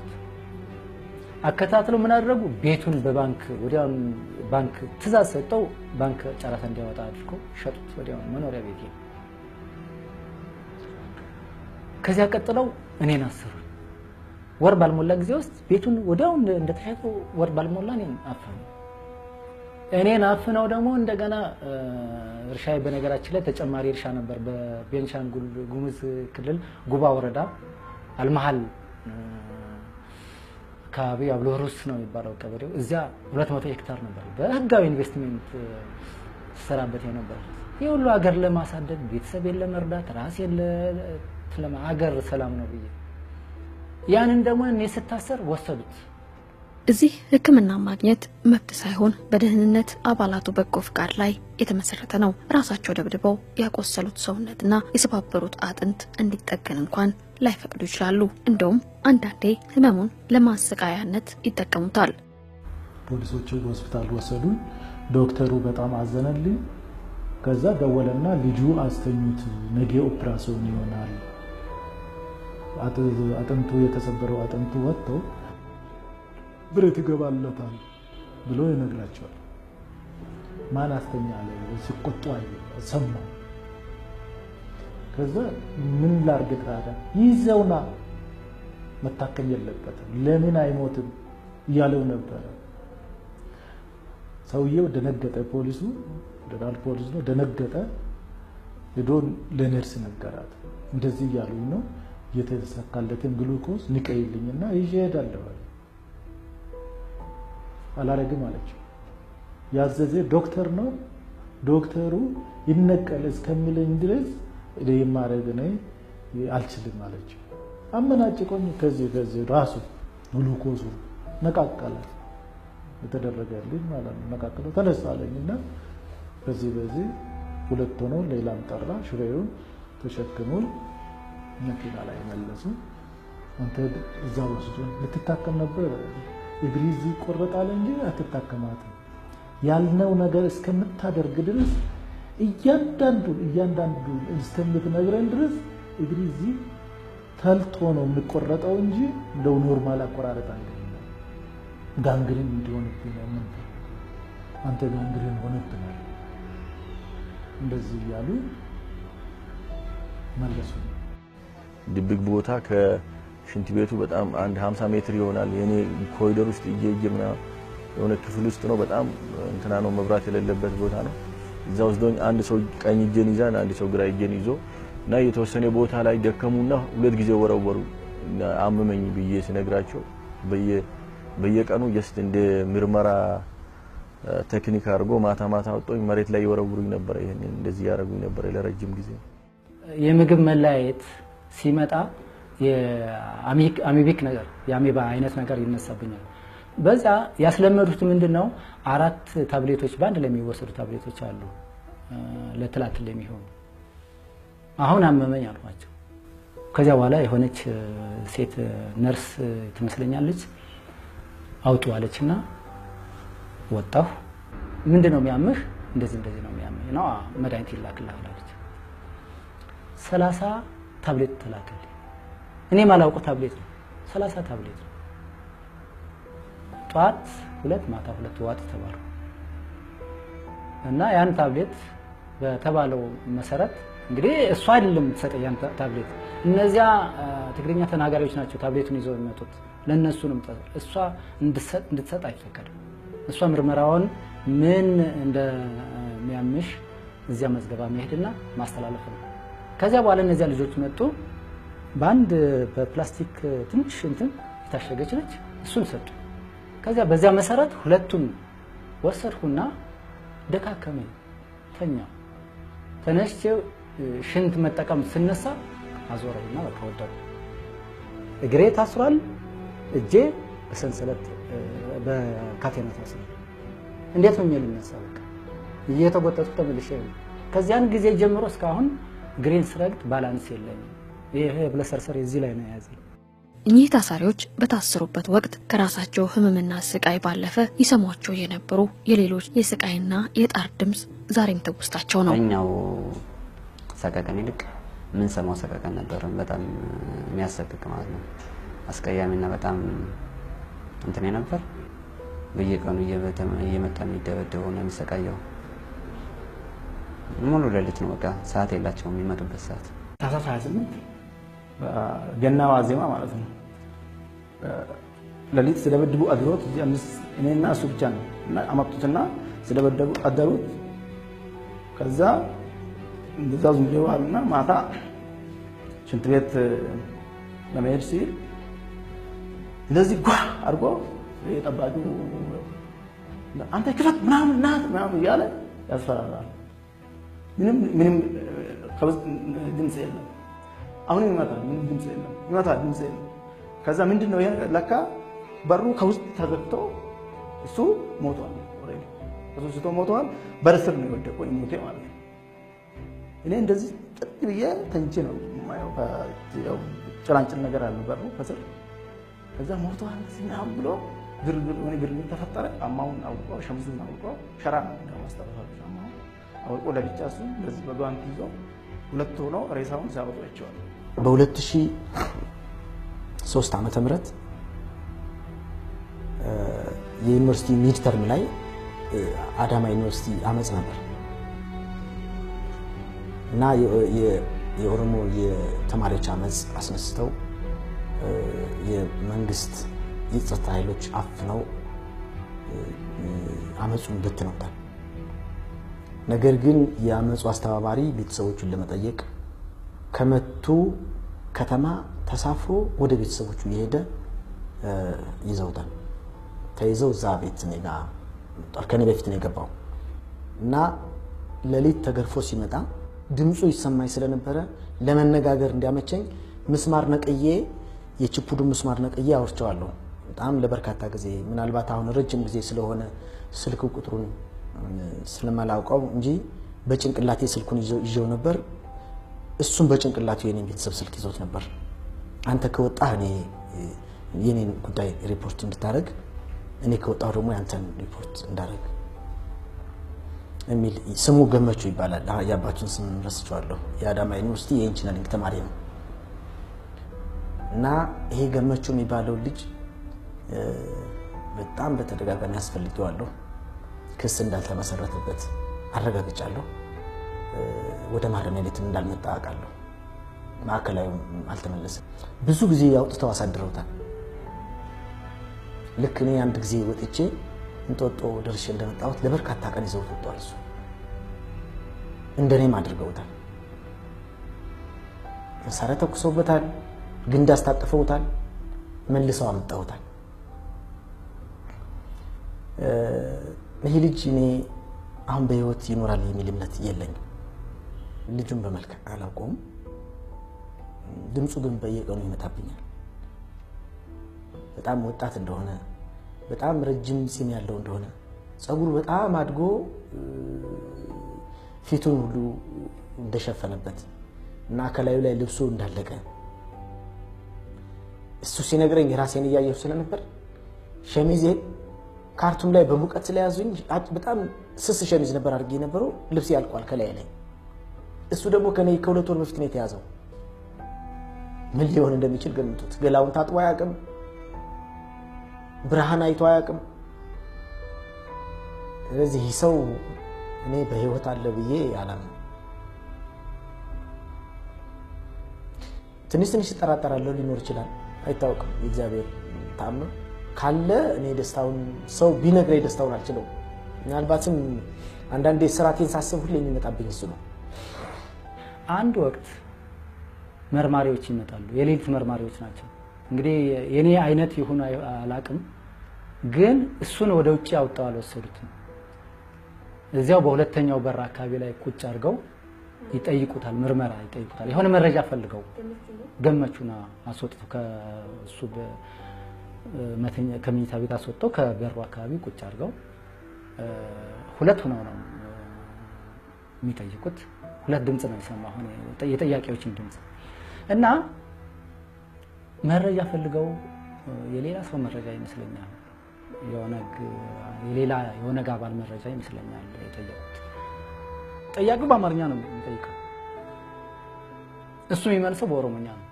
አከታትለው ምን አደረጉ? ቤቱን በባንክ ወዲያው ባንክ ትእዛዝ ሰጠው። ባንክ ጨረታ እንዲያወጣ አድርገው ሸጡት። ወዲያው መኖሪያ ቤት ነው። ከዚያ ቀጥለው እኔን አሰሩ። ወር ባልሞላ ጊዜ ውስጥ ቤቱን ወዲያው እንደተሸጠ ወር ባልሞላ እኔን አፈኑ። እኔን አፍነው ደግሞ እንደገና እርሻዬ በነገራችን ላይ ተጨማሪ እርሻ ነበር በቤንሻንጉል ጉሙዝ ክልል ጉባ ወረዳ አልመሃል አካባቢ አብሎሩስ ነው የሚባለው ቀበሌው። እዚያ 200 ሄክታር ነበር በህጋዊ ኢንቨስትመንት ሰራበት የነበር። ይሄ ሁሉ ሀገር ለማሳደግ ቤተሰቤን ለመርዳት ራሴን ለማገር ሰላም ነው ብዬ ያንን ደግሞ እኔ ስታሰር ወሰዱት። እዚህ ሕክምና ማግኘት መብት ሳይሆን በደህንነት አባላቱ በጎ ፍቃድ ላይ የተመሰረተ ነው። ራሳቸው ደብድበው ያቆሰሉት ሰውነትና የሰባበሩት አጥንት እንዲጠገን እንኳን ላይፈቅዱ ይችላሉ። እንደውም አንዳንዴ ህመሙን ለማሰቃያነት ይጠቀሙታል። ፖሊሶቹ ሆስፒታል ወሰዱን። ዶክተሩ በጣም አዘነልኝ። ከዛ ደወለና ልጁ አስተኙት፣ ነገ ኦፕራሲዮን ይሆናል፣ አጥንቱ የተሰበረው አጥንቱ ወጥቶ ብረት ይገባለታል ብሎ ይነግራቸዋል። ማን አስተኛለ ሲቆጡ ሰማው። ከዛ ምን ላርግ ታዲያ ይዘውና መታከም የለበትም ለምን አይሞትም እያለው ነበር። ሰውየው ደነገጠ። ፖሊሱ ደራል ፖሊስ ነው ደነገጠ። ሄዶ ለነርስ ነገራት። እንደዚህ እያሉኝ ነው የተሰካለትን ግሉኮስ ንቀይልኝና ይዤ እሄዳለሁ። አላረግም አለችው። ያዘዘ ዶክተር ነው። ዶክተሩ ይነቀል እስከሚለኝ ድረስ የማረግ ነው አልችልም አለችው። አመናጭቆኝ ከዚህ ራሱ ግሉኮሱ ነቃቀለ። የተደረገልኝ ማለት ነው። ነቃቀለ ተነሳለኝና በዚህ ሁለት ሆኖ ሌላም ጠራ። ሹፌሩን ተሸክሙን መኪና ላይ መለሱ። አንተ እዛ ወስዶ ልትታከም ነበር እግሪዚ ቆረጣለ እንጂ አትታከማትም ያልነው ነገር እስከምታደርግ ድረስ እያንዳንዱ እስከምትነግረን ድረስ እግሪዚ ተልቶ ነው የሚቆረጠው እንጂ እንደው ኖርማል አቆራረጥ አይደለም። ጋንግሪን እንዲሆንብኝ ነው አንተ ጋንግሪን ሆነብናል እንደዚህ ያሉ መለሱ። ድብቅ ቦታ ከሽንት ቤቱ በጣም አንድ 50 ሜትር ይሆናል። የኔ ኮሪደር ውስጥ እየየምና የሆነ ክፍል ውስጥ ነው። በጣም እንትና ነው መብራት የሌለበት ቦታ ነው። እዛ ወስዶኝ አንድ ሰው ቀኝ እጄን ይዛን አንድ ሰው ግራ እጄን ይዞ እና የተወሰነ ቦታ ላይ ደከሙና ሁለት ጊዜ ወረወሩ። አመመኝ ብዬ ሲነግራቸው በየቀኑ ጀስት እንደ ምርመራ ቴክኒክ አድርጎ ማታ ወጥቶኝ መሬት ላይ ይወረውሩኝ ነበር። ይሄን እንደዚህ ያደርጉኝ ነበር ለረጅም ጊዜ። የምግብ መለያየት ሲመጣ የአሚቢክ ነገር የአሜባ አይነት ነገር ይነሳብኛል። በዛ ያስለመዱት ምንድነው 4 ታብሌቶች ባንድ ላይ የሚወሰዱ ታብሌቶች አሉ ለትላትል የሚሆኑ። አሁን አመመኝ አልኳቸው። ከዚያ በኋላ የሆነች ሴት ነርስ ትመስለኛለች አውጡ አለችና ወጣሁ። ምንድነው የሚያምህ? እንደዚህ ነው የሚያምህ ነው መድኃኒት ይላክልሃል አለች። 30 ታብሌት ተላከልኝ። እኔ ማላውቀው ታብሌት ነው 30 ታብሌት ነው። ጧት 2 ማታ 2 ዋጥ ተባሉ እና ያን ታብሌት በተባለው መሰረት እንግዲህ እሷ አይደለም ተሰጠያን ታብሌት እነዚያ ትግርኛ ተናጋሪዎች ናቸው ታብሌቱን ይዘው የሚመጡት ለነሱ ነው። እሷ እንድትሰጥ አይፈቀድም። እሷ ምርመራውን ምን እንደሚያምሽ እዚያ መዝገባ መሄድና ማስተላለፍ ነው። ከዚያ በኋላ እነዚያ ልጆች መጡ። ባንድ በፕላስቲክ ትንሽ እንትን የታሸገች ነች እሱን ሰጡ። ከዚያ በዚያ መሰረት ሁለቱን ወሰድኩና ደካከመኝ ተኛው። ተነስቼ ሽንት መጠቀም ስነሳ አዞረኝና በቃ ወደቀ። እግሬ ታስሯል፣ እጄ በሰንሰለት በካቴና ታስሯል። እንዴት ነው የሚልነሳ? በቃ እየተጎተቱ ተመልሼ ከዚያን ጊዜ ጀምሮ እስካሁን ግሬን ስረግጥ ባላንስ የለኝም። ይሄ ብለሰርሰር እዚህ ላይ ነው ያዘኝ። እኚህ ታሳሪዎች በታሰሩበት ወቅት ከራሳቸው ህመምና ስቃይ ባለፈ ይሰሟቸው የነበሩ የሌሎች የስቃይና የጣር ድምጽ ዛሬም ትውስታቸው ነው። እኛው ሰቀቀን ይልቅ ምን ሰማው ሰቀቀን ነበር በጣም የሚያሰቅቅ ማለት ነው። አስቀያሚና በጣም እንትን ነበር። በየቀኑ እየመጣ የሚደበደበው ነው የሚሰቃየው። ሙሉ ሌሊት ነው በቃ ሰዓት የላቸውም የሚመጡበት ሰዓት። ታህሳስ 28 ገና ዋዜማ ማለት ነው። ሌሊት ስለበድቡ አድሮት እኔና እሱ ብቻ ነው እና አመጡትና ስለበደቡ አደሩት። ከዛ እንደዛ ዝም ብለው አሉና ማታ ሽንት ቤት ለመሄድ ሲል እንደዚህ ጓ አድርጎ የጠባቂው አንተ ክፈት ምናምን እያለ ያስፈራራል። ምንም ከውስጥ ድምፅ የለም። አሁን ይመጣል፣ ምንም ድምፅ የለም። ይመጣል፣ ድምፅ የለም። ከዛ ምንድነው ለካ በሩ ከውስጥ ተዘግቶ እሱ ሞቷል። ኦሬዲ እሱ ስቶ ሞቷል። በርስር ነው የወደቀው ይሞቴ ማለት ነው። እኔ እንደዚህ ጥጥ ብዬ ተንቼ ነው ማየው። ያው ጭላንጭል ነገር አለ በሩ ከስር። ከዛ ሞቷል ምናምን ብሎ ግርግር ተፈጠረ። ጫማውን አውልቆ ሸምዙን አውልቆ ሸራ ነው ማስተባበል ጫማውን አውልቆ ለብቻ እሱ እንደዚህ በጓንት ይዞ ሁለት ሆኖ ሬሳውን ሲያወጡ አይቼዋለሁ። በ2003 ዓመተ ምህረት የዩኒቨርሲቲ ሚድ ተርም ላይ አዳማ ዩኒቨርሲቲ አመጽ ነበር እና የኦሮሞ የተማሪዎች አመጽ አስነስተው የመንግስት የጸጥታ ኃይሎች አፍነው አመጹን በትነውታል። ነገር ግን የአመጹ አስተባባሪ ቤተሰቦቹን ለመጠየቅ ከመቱ ከተማ ተሳፍሮ ወደ ቤተሰቦቹ እየሄደ ይዘውታል። ተይዘው እዛ ቤት ነጋ ከኔ በፊት ነው የገባው እና ሌሊት ተገርፎ ሲመጣ ድምጹ ይሰማኝ ስለነበረ ለመነጋገር እንዲያመቸኝ ምስማር ነቅዬ የቺፑዱ ምስማር ነቅዬ አውርቼዋለሁ። በጣም ለበርካታ ጊዜ ምናልባት አሁን ረጅም ጊዜ ስለሆነ ስልክ ቁጥሩን ስለማላውቀው እንጂ በጭንቅላቴ ስልኩን ይዤው ነበር። እሱም በጭንቅላቱ የኔን ቤተሰብ ስልክ ይዞት ነበር። አንተ ከወጣህ እኔ የኔን ጉዳይ ሪፖርት እንድታረግ፣ እኔ ከወጣሁ ደግሞ ያንተን ሪፖርት እንዳረግ የሚል ስሙ ገመቹ ይባላል። የአባቱን ስም ረስቼዋለሁ። የአዳማ ዩኒቨርሲቲ የኢንጂነሪንግ ተማሪ ነው እና ይሄ ገመቹ የሚባለው ልጅ በጣም በተደጋጋሚ አስፈልጌዋለሁ። ክስ እንዳልተመሰረተበት አረጋግጫለሁ። ወደ ማረሚያ ቤት እንዳልመጣ አውቃለሁ። ማዕከላዊ አልተመለሰም። ብዙ ጊዜ ያውጥተው አሳድረውታል። ልክ እኔ አንድ ጊዜ ወጥቼ እንጦጦ ደርሼ እንደመጣሁት ለበርካታ ቀን ይዘውት ወጥቷል። እሱ እንደኔም አድርገውታል። መሳሪያ ተኩሰውበታል፣ ግንድ አስታጥፈውታል፣ መልሰው አመጣውታል። ይሄ ልጅ እኔ አሁን በህይወት ይኖራል የሚል እምነት የለኝም። ልጁን በመልክ አላውቀውም። ድምፁ ግን በየቀኑ ይመጣብኛል። በጣም ወጣት እንደሆነ፣ በጣም ረጅም ፂም ያለው እንደሆነ፣ ጸጉሩ በጣም አድጎ ፊቱን ሁሉ እንደሸፈነበት እና ከላዩ ላይ ልብሱ እንዳለቀ እሱ ሲነግረኝ ራሴን እያየሁ ስለነበር ሸሚዜ ካርቱም ላይ በሙቀት ስለያዙኝ በጣም ስስ ሸሚዝ ነበር አድርጌ ነበረው። ልብስ ያልቋል ከላይ ላይ። እሱ ደግሞ ከኔ ከሁለት ወር በፊት ነው የተያዘው። ምን ሊሆን እንደሚችል ገምቱት። ገላውን ታጥቦ አያውቅም። ብርሃን አይቶ አያውቅም። ስለዚህ ሰው እኔ በህይወት አለ ብዬ አላምንም። ትንሽ ተጠራጠራለሁ። ሊኖር ይችላል፣ አይታወቅም። የእግዚአብሔር ተአምር ካለ እኔ ደስታውን ሰው ቢነግረኝ ደስታውን አልችለው። ምናልባትም አንዳንዴ ስራቴን ሳስብ ሁሌ የሚመጣብኝ እሱ ነው። አንድ ወቅት መርማሪዎች ይመጣሉ። የሌሊት መርማሪዎች ናቸው። እንግዲህ የኔ አይነት ይሁን አላቅም፣ ግን እሱን ወደ ውጪ አውጣው አልወሰዱትም። እዚያው በሁለተኛው በር አካባቢ ላይ ቁጭ አድርገው ይጠይቁታል። ምርመራ ይጠይቁታል። የሆነ መረጃ ፈልገው ገመቹና አስወጥተው ከእሱ ከመኝታ ቤት አስወጥተው ከበሩ አካባቢ ቁጭ አድርገው ሁለት ሆነው ነው የሚጠይቁት። ሁለት ድምጽ ነው የሰማው፣ የጠያቂዎችን ድምጽ እና መረጃ ፈልገው የሌላ ሰው መረጃ ይመስለኛል የኦነግ አባል መረጃ ይመስለኛል የጠየቁት። ጠያቂው በአማርኛ ነው የሚጠይቀው፣ እሱ የሚመልሰው በኦሮሞኛ ነው።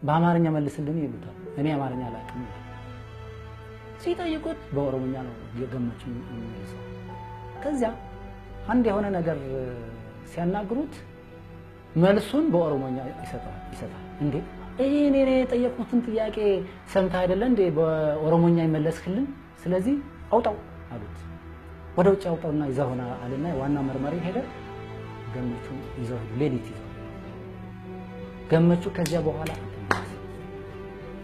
በአማርኛ መልስልን ይሉታል። እኔ አማርኛ አላውቅም ሲጠይቁት በኦሮሞኛ ነው የገመቹ የሚመልሰው። ከዚያ አንድ የሆነ ነገር ሲያናግሩት መልሱን በኦሮሞኛ ይሰጣል። እንዴ እኔ የጠየቁትን ጥያቄ ሰምተህ አይደለ እንዴ በኦሮሞኛ ይመለስክልን? ስለዚህ አውጣው አሉት። ወደ ውጭ አውጣውና ይዘው ሆነ አለና ዋና መርማሪ ሄደ። ገመቹ ይዘው ሌሊት ይዘው ገመቹ ከዚያ በኋላ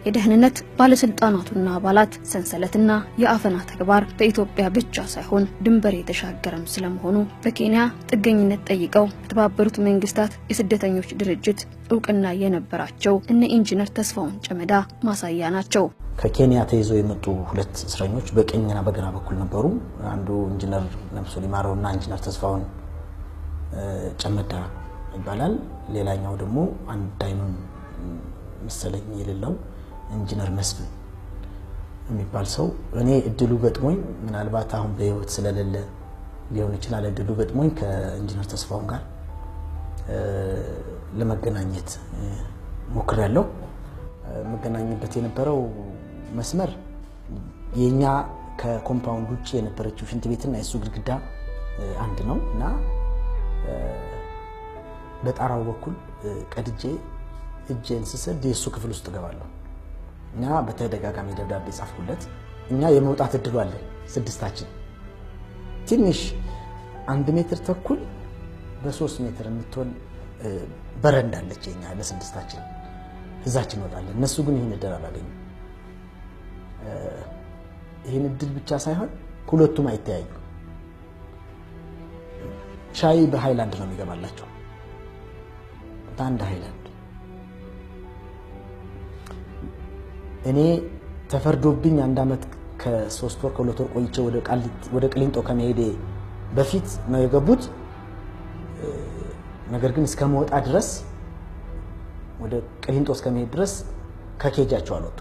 የደህንነት ባለስልጣናቱና አባላት ሰንሰለትና የአፈና ተግባር በኢትዮጵያ ብቻ ሳይሆን ድንበር የተሻገረም ስለመሆኑ በኬንያ ጥገኝነት ጠይቀው በተባበሩት መንግስታት የስደተኞች ድርጅት እውቅና የነበራቸው እነ ኢንጂነር ተስፋውን ጨመዳ ማሳያ ናቸው። ከኬንያ ተይዘው የመጡ ሁለት እስረኞች በቀኝና በግራ በኩል ነበሩ። አንዱ ኢንጂነር ነብሶ ሊማረውና ኢንጂነር ተስፋውን ጨመዳ ይባላል። ሌላኛው ደግሞ አንድ አይኑን መሰለኝ የሌለው ኢንጂነር መስፍን የሚባል ሰው እኔ እድሉ ገጥሞኝ ምናልባት አሁን በህይወት ስለሌለ ሊሆን ይችላል እድሉ ገጥሞኝ ከኢንጂነር ተስፋውን ጋር ለመገናኘት ሞክሬያለሁ። መገናኘበት የነበረው መስመር የኛ ከኮምፓውንድ ውጪ የነበረችው ሽንት ቤትና የሱ ግድግዳ አንድ ነው እና በጣራው በኩል ቀድጄ እጄን ስሰድ የሱ ክፍል ውስጥ ገባለሁ እና በተደጋጋሚ ደብዳቤ ጻፍኩለት። እኛ የመውጣት እድሉ አለ ስድስታችን ትንሽ 1 ሜትር ተኩል በ3 ሜትር የምትሆን በረንዳ አለች የኛ ለስድስታችን እዛችን እንወጣለን። እነሱ ግን ይሄን እድል አላገኙም። ይሄን እድል ብቻ ሳይሆን ሁለቱም አይተያዩ። ሻይ በሃይላንድ ነው የሚገባላቸው አንድ ሃይላንድ። እኔ ተፈርዶብኝ 1 አመት ከ3 ወር ከ2 ወር ቆይቼ ወደ ቅሊንጦ ከመሄዴ በፊት ነው የገቡት። ነገር ግን እስከመውጣ ድረስ ወደ ቅሊንጦ እስከመሄድ ድረስ ከኬጃቸው አልወጡ።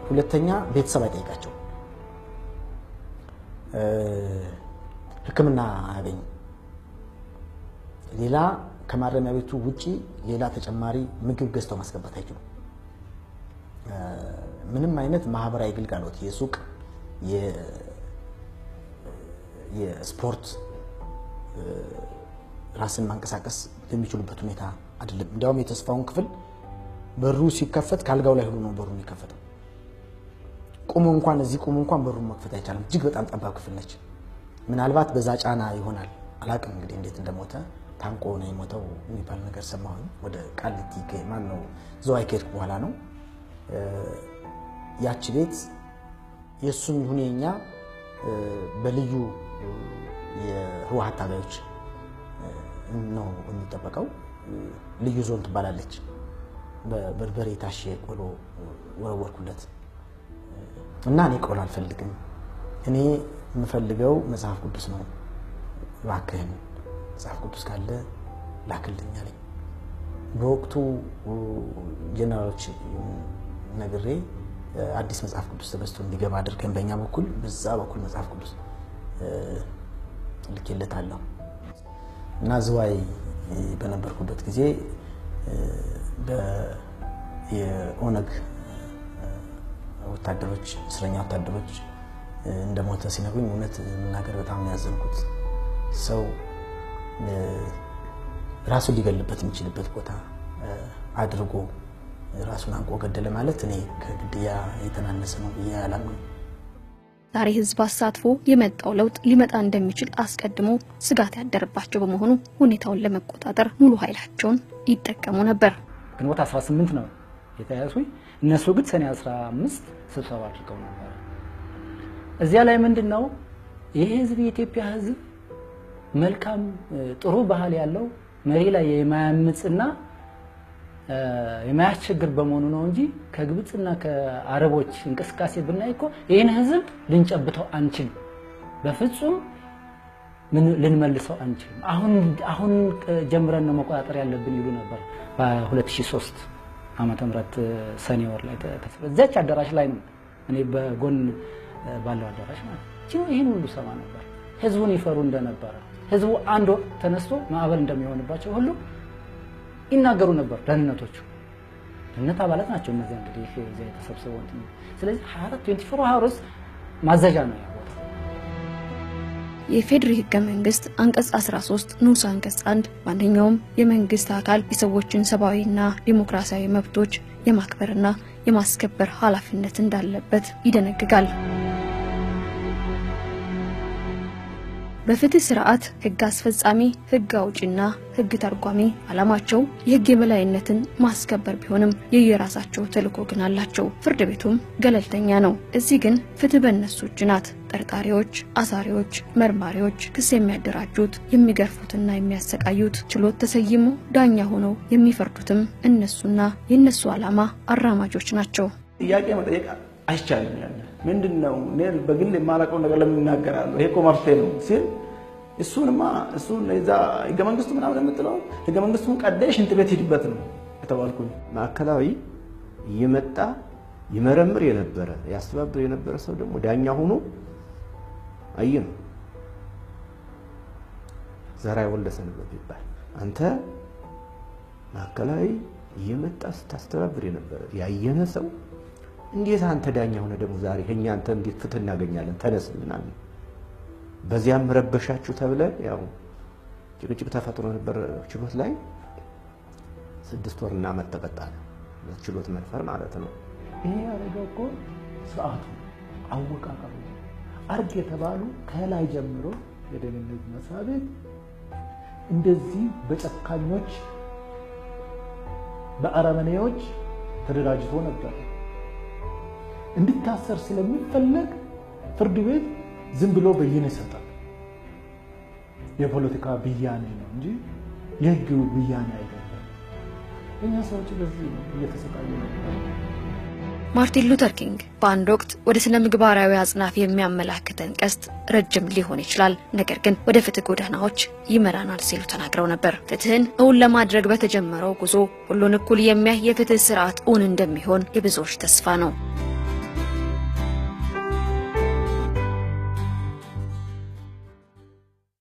ሁለተኛ ቤተሰብ አይጠይቃቸው፣ ሕክምና አያገኙ። ሌላ ከማረሚያ ቤቱ ውጪ ሌላ ተጨማሪ ምግብ ገዝተው ማስገባት አይችሉም። ምንም አይነት ማህበራዊ ግልጋሎት የሱቅ የስፖርት ራስን ማንቀሳቀስ የሚችሉበት ሁኔታ አይደለም። እንዲያውም የተስፋውን ክፍል በሩ ሲከፈት ካልጋው ላይ ሆኖ ነው በሩ የሚከፈተው። ቁሙ እንኳን እዚህ ቁሙ እንኳን በሩን መክፈት አይቻልም። እጅግ በጣም ጠባብ ክፍል ነች። ምናልባት በዛ ጫና ይሆናል አላቅም እንግዲህ እንዴት እንደሞተ ታንቆ ነው የሞተው የሚባል ነገር ሰማሁኝ። ወደ ቃሊቲ ማን ነው ዘዋይ ከሄድኩ በኋላ ነው። ያቺ ቤት የሱም ሁኔኛ በልዩ የህወሓት ታጋዮች ነው የሚጠበቀው። ልዩ ዞን ትባላለች። በበርበሬ ታሽ ቆሎ ወረወርኩለት እና እኔ ቆሎ አልፈልግም፣ እኔ የምፈልገው መጽሐፍ ቅዱስ ነው፣ እባክህን መጽሐፍ ቅዱስ ካለ ላክልኝ አለኝ። በወቅቱ ጀነራሎች ነግሬ አዲስ መጽሐፍ ቅዱስ ተገዝቶ እንዲገባ አድርገን በእኛ በኩል በዛ በኩል መጽሐፍ ቅዱስ ልኬለታለሁ እና ዝዋይ በነበርኩበት ጊዜ የኦነግ ወታደሮች እስረኛ ወታደሮች እንደሞተ ሲነግሩኝ እውነት መናገር በጣም ያዘንኩት። ሰው ራሱን ሊገልበት የሚችልበት ቦታ አድርጎ ራሱን አንቆ ገደለ ማለት እኔ ከግድያ የተናነሰ ነው ብዬ አላምንም። ዛሬ ህዝብ አሳትፎ የመጣው ለውጥ ሊመጣ እንደሚችል አስቀድሞ ስጋት ያደረባቸው በመሆኑ ሁኔታውን ለመቆጣጠር ሙሉ ኃይላቸውን ይጠቀሙ ነበር። ግንቦት 18 ነው የተያዙት። እነሱ ግን ሰኔ 15 ስብሰባ አድርገው ነበር። እዚያ ላይ ምንድነው ይሄ ህዝብ የኢትዮጵያ ህዝብ መልካም ጥሩ ባህል ያለው መሪ ላይ የማያምጽና የማያስቸግር በመሆኑ ነው እንጂ ከግብጽና ከአረቦች እንቅስቃሴ ብናይ እኮ ይሄን ህዝብ ልንጨብተው አንችል። በፍጹም ምን ልንመልሰው አንችልም። አሁን ጀምረን ነው መቆጣጠር ያለብን ይሉ ነበር። በ2003 ዓመተ ምህረት ሰኔ ወር ላይ እዛች አዳራሽ ላይ ነው እኔ በጎን ባለው አዳራሽ ማለት ነው ይሄን ሁሉ ሰማ ነበር። ህዝቡን ይፈሩ እንደነበረ ህዝቡ አንድ ወቅት ተነስቶ ማዕበል እንደሚሆንባቸው ሁሉ ይናገሩ ነበር። ደህንነት አባላት ናቸው እነዚህ እንግዲህ እዚህ ተሰብስበው እንትን ስለዚህ 24 hours ማዘዣ ነው ያለው። የፌዴሪ ህገ መንግስት አንቀጽ 13 ንዑስ አንቀጽ 1 ማንኛውም የመንግስት አካል የሰዎችን ሰብአዊና ዲሞክራሲያዊ መብቶች የማክበርና የማስከበር ኃላፊነት እንዳለበት ይደነግጋል። በፍትህ ስርዓት ህግ አስፈጻሚ፣ ህግ አውጪና ህግ ተርጓሚ አላማቸው የህግ የበላይነትን ማስከበር ቢሆንም የየራሳቸው ተልዕኮ ግን አላቸው። ፍርድ ቤቱም ገለልተኛ ነው። እዚህ ግን ፍትህ በእነሱ እጅ ናት። ጠርጣሪዎች፣ አሳሪዎች፣ መርማሪዎች ክስ የሚያደራጁት የሚገርፉትና የሚያሰቃዩት ችሎት ተሰይሞ ዳኛ ሆነው የሚፈርዱትም እነሱና የነሱ አላማ አራማጆች ናቸው። ጥያቄ መጠየቅ አይቻልም። ምንድነው እኔ በግል የማላውቀው ነገር ለምን እናገራለሁ? ይሄ እኮ መፍትሄ ነው ሲል እሱን ለዛ ህገ መንግስቱ ምናምን የምትለው ህገ መንግስቱን ቀደሽ እንት ቤት ሂድበት ነው የተባልኩኝ። ማዕከላዊ እየመጣ ይመረምር የነበረ ያስተባብር የነበረ ሰው ደግሞ ዳኛ ሆኖ አይን ዘራይ ወልደሰንበት ይባል አንተ ማዕከላዊ እየመጣ ስታስተባብር የነበረ ያየነ ሰው እንዴት አንተ ዳኛ ሆነ ደግሞ ዛሬ ከኛ አንተ እንዴት ፍትህ እናገኛለን ተነስልና በዚያም ረበሻችሁ ተብለ ያው ጭቅጭቅ ተፈጥሮ ነበር ችሎት ላይ 6 ወርና መተቀጣለ ችሎት መንፈር ማለት ነው። ይሄ ያረጋው እኮ ስርዓቱ አወቃቀሩ አርግ የተባሉ ከላይ ጀምሮ የደህንነት መስሪያ ቤት እንደዚህ በጨካኞች በአረመኔዎች ተደራጅቶ ነበር። እንድታሰር ስለሚፈልግ ፍርድ ቤት ዝም ብሎ በይነ ይሰጣል። የፖለቲካ ብያኔ ነው እንጂ የህግ ብያኔ አይደለም። እኛ ሰዎች በዚህ እየተሰቃዩ ነበር። ማርቲን ሉተር ኪንግ በአንድ ወቅት ወደ ስነ ምግባራዊ አጽናፍ የሚያመላክተን ቀስት ረጅም ሊሆን ይችላል፣ ነገር ግን ወደ ፍትህ ጎዳናዎች ይመራናል ሲሉ ተናግረው ነበር። ፍትህን እውን ለማድረግ በተጀመረው ጉዞ ሁሉን እኩል የሚያይ የፍትህ ስርዓት እውን እንደሚሆን የብዙዎች ተስፋ ነው።